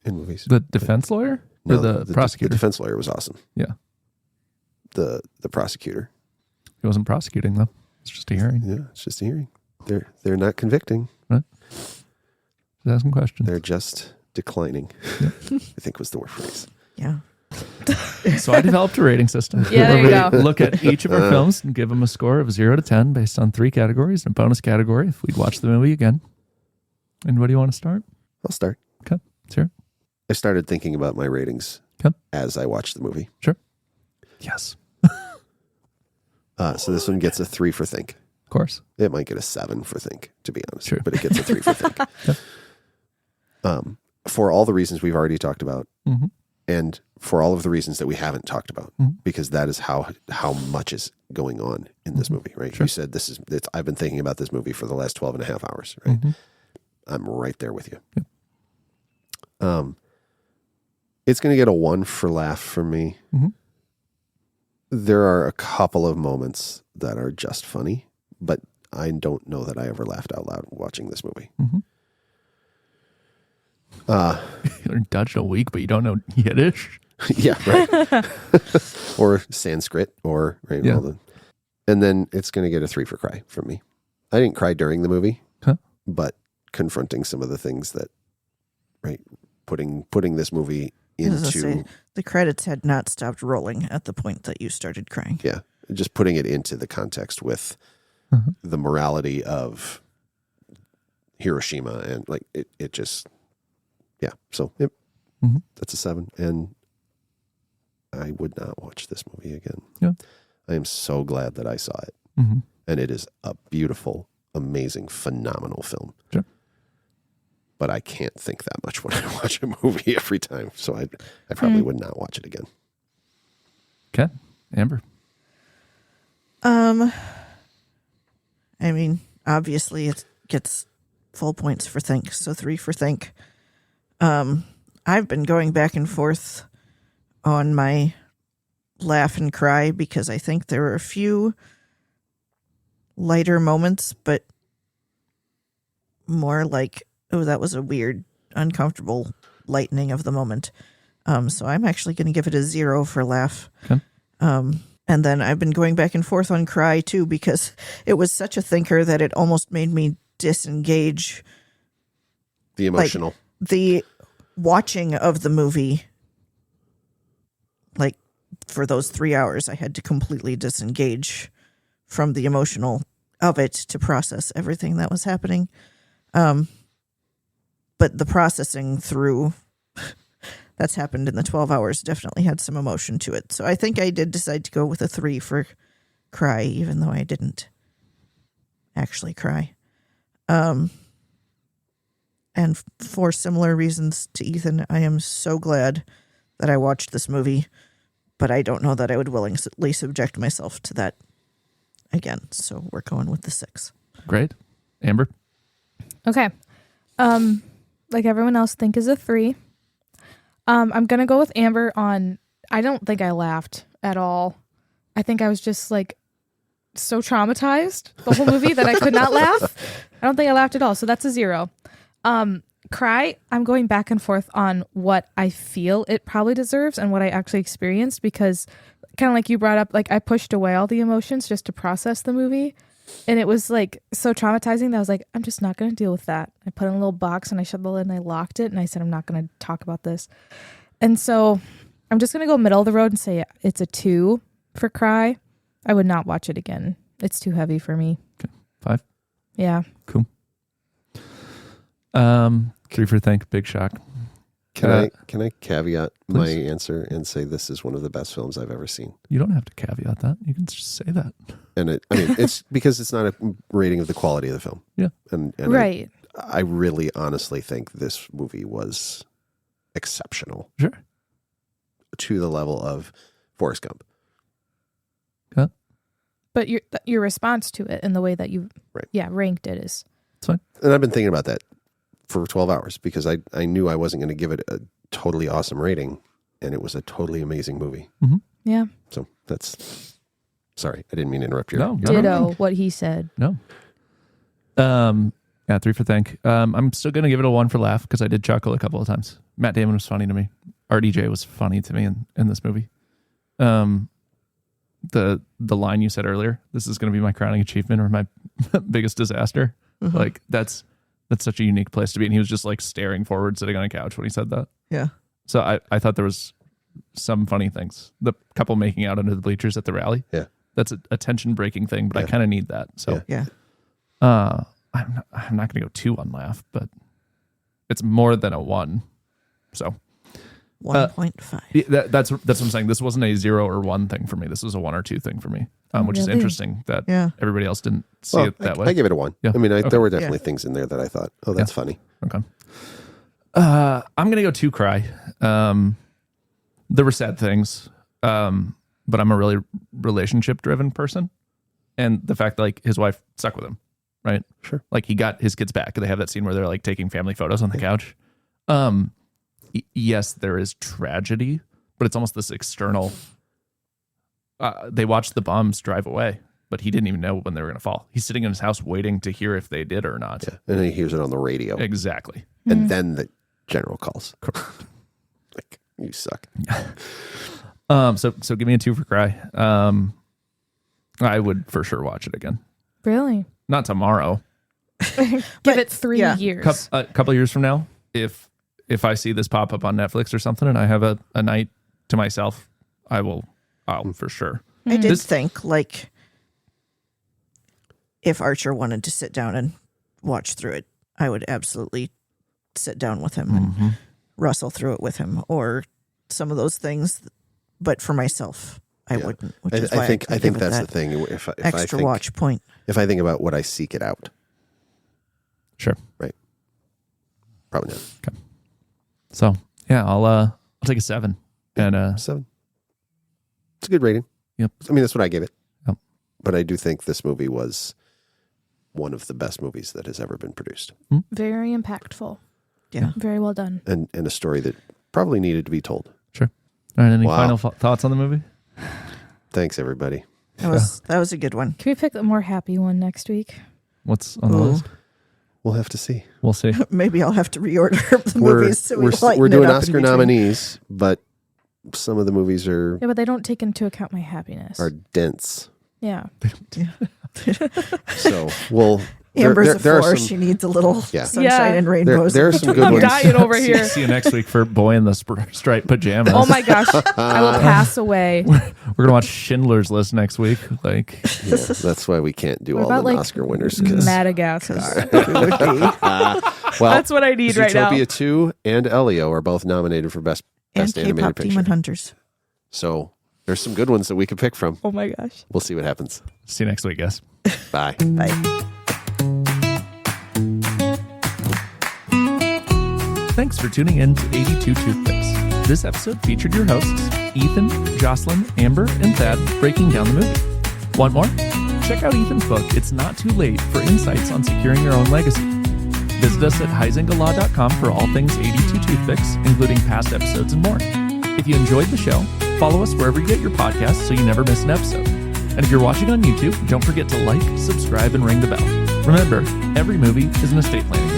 in movies. The defense lawyer? Or the prosecutor? The defense lawyer was awesome. Yeah. The prosecutor. He wasn't prosecuting, though. It's just a hearing. Yeah, it's just a hearing. They're not convicting. Right. Just asking questions. They're just declining. I think was the word phrase. Yeah. So I developed a rating system. Yeah, there you where we go. look at each of our films and give them a score of 0 to 10 based on 3 categories and a bonus category if we'd watch the movie again. And what do you want to start? I'll start. Okay. Let's hear it. I started thinking about my ratings Okay. as I watched the movie. Sure. Yes. So this one gets a 3 for think. Of course. It might get a 7 for think, to be honest. Sure. But it gets a 3 for think. Okay. For all the reasons we've already talked about, and for all of the reasons that we haven't talked about, because that is how much is going on in this movie, right? Sure. You said I've been thinking about this movie for the last 12 and a half hours, right? I'm right there with you. Yep. It's going to get a 1 for laugh from me. There are a couple of moments that are just funny, but I don't know that I ever laughed out loud watching this movie. You're Dutch a week, but you don't know Yiddish? Yeah, right. Or Sanskrit, or right. Yeah. And then it's going to get a 3 for cry from me. I didn't cry during the movie, but confronting some of the things that, right, putting this movie into the credits had not stopped rolling at the point that you started crying. Yeah, just putting it into the context with the morality of Hiroshima and like it just, yeah. So that's a 7, and I would not watch this movie again. Yeah, I am so glad that I saw it, and it is a beautiful, amazing, phenomenal film. Sure. But I can't think that much when I watch a movie every time, so I probably would not watch it again. Okay, Amber. I mean, obviously it gets full points for think, so 3 for think. I've been going back and forth on my laugh and cry because I think there were a few lighter moments, but more like, oh, that was a weird, uncomfortable lightening of the moment. So I'm actually going to give it a 0 for laugh. Okay. And then I've been going back and forth on cry too, because it was such a thinker that it almost made me disengage The emotional. the watching of the movie. Like for those 3 hours, I had to completely disengage from the emotional of it to process everything that was happening. But the processing through that's happened in the 12 hours definitely had some emotion to it. So I think I did decide to go with a 3 for cry, even though I didn't actually cry. And for similar reasons to Ethan, I am so glad that I watched this movie, but I don't know that I would willingly subject myself to that again. So we're going with the 6. Great. Amber? Okay. Like everyone else, think is a 3. I'm gonna go with Amber on. I don't think I laughed at all. I think I was just like so traumatized the whole movie that I could not laugh. I don't think I laughed at all. So that's a 0. Cry, I'm going back and forth on what I feel it probably deserves and what I actually experienced, because kind of like you brought up, like I pushed away all the emotions just to process the movie. And it was like so traumatizing that I was like, I'm just not going to deal with that. I put it in a little box and I shut the lid and I locked it and I said, I'm not going to talk about this. And so I'm just going to go middle of the road and say it's a 2 for Cry. I would not watch it again. It's too heavy for me. Okay. 5. Yeah. Cool. 3 for Think. Big shock. Can I caveat my answer and say this is one of the best films I've ever seen? You don't have to caveat that. You can just say that. And it's because it's not a rating of the quality of the film. Yeah. And Right. I really honestly think this movie was exceptional. Sure. To the level of Forrest Gump. Yeah. But your response to it and the way that you ranked it is. It's fine. And I've been thinking about that for 12 hours because I knew I wasn't going to give it a totally awesome rating, and it was a totally amazing movie. Mm-hmm. Yeah. So that's, sorry, I didn't mean to interrupt you. No. Ditto what he said. No. Yeah, 3 for Think. I'm still going to give it a 1 for Laugh because I did chuckle a couple of times. Matt Damon was funny to me. RDJ was funny to me in this movie. The line you said earlier, this is going to be my crowning achievement or my biggest disaster. Mm-hmm. Like that's such a unique place to be. And he was just like staring forward, sitting on a couch when he said that. Yeah. So I thought there was some funny things. The couple making out under the bleachers at the rally. Yeah. That's a tension breaking thing, but I kind of need that. So yeah. I'm not going to go 2 on Laugh, but it's more than a 1. So 1.5. That's what I'm saying. This wasn't a 0 or 1 thing for me. This was a 1 or 2 thing for me, which is interesting that everybody else didn't see it that way. I gave it a 1. Yeah. I mean, there were definitely things in there that I thought, oh, that's funny. Okay. I'm going to go 2 Cry. There were sad things, but I'm a really relationship driven person. And the fact that like his wife stuck with him, right? Sure. Like he got his kids back. They have that scene where they're like taking family photos on the couch. Yes, there is tragedy, but it's almost this external. They watched the bombs drive away, but he didn't even know when they were going to fall. He's sitting in his house waiting to hear if they did or not. Yeah. And then he hears it on the radio. Exactly. And then the general calls. Like, you suck. So give me a 2 for Cry. I would for sure watch it again. Really? Not tomorrow. Give it 3 years. A couple years from now, if I see this pop up on Netflix or something and I have a night to myself, I'll for sure. I did think like if Archer wanted to sit down and watch through it, I would absolutely sit down with him and wrestle through it with him or some of those things. But for myself, I wouldn't. Which is why I think that's the thing. If extra watch point. If I think about what I seek it out. Sure. Right. Probably not. Okay. So yeah, I'll take a 7 and 7. It's a good rating. Yep. I mean, that's what I gave it. Yep. But I do think this movie was one of the best movies that has ever been produced. Very impactful. Yeah. Very well done. And a story that probably needed to be told. Sure. All right. Any final thoughts on the movie? Thanks, everybody. That was a good one. Can we pick a more happy one next week? What's on the list? We'll have to see. We'll see. Maybe I'll have to reorder the movies. So we're doing Oscar nominees, but some of the movies are but they don't take into account my happiness. dense. Yeah. So we'll Amber's a there are 4. some- She needs a little Yeah. sunshine and rainbows. there are some good I'm ones. dying over here. See you next week for Boy in the Striped Pajamas. Oh my gosh, I will pass away. We're gonna watch Schindler's List next week. Like, Yeah, that's why we can't do What all the about, like, Oscar winners. 'Cause- Madagascar. It would be. well, That's what I need right now. Zootopia 2 and Elio are both nominated for Best And Animated K-pop Picture. Demon Hunters. So there's some good ones that we could pick from. Oh my gosh. We'll see what happens. see you next week, guys. Bye. Bye. Thanks for tuning in to 82 Toothpicks. This episode featured your hosts, Ethan, Jocelyn, Amber, and Thad, breaking down the movie. Want more? Check out Ethan's book, It's Not Too Late, for insights on securing your own legacy. Visit us at heisingalaw.com for all things 82 Toothpicks, including past episodes and more. If you enjoyed the show, follow us wherever you get your podcasts so you never miss an episode. And if you're watching on YouTube, don't forget to like, subscribe, and ring the bell. Remember, every movie is an estate planning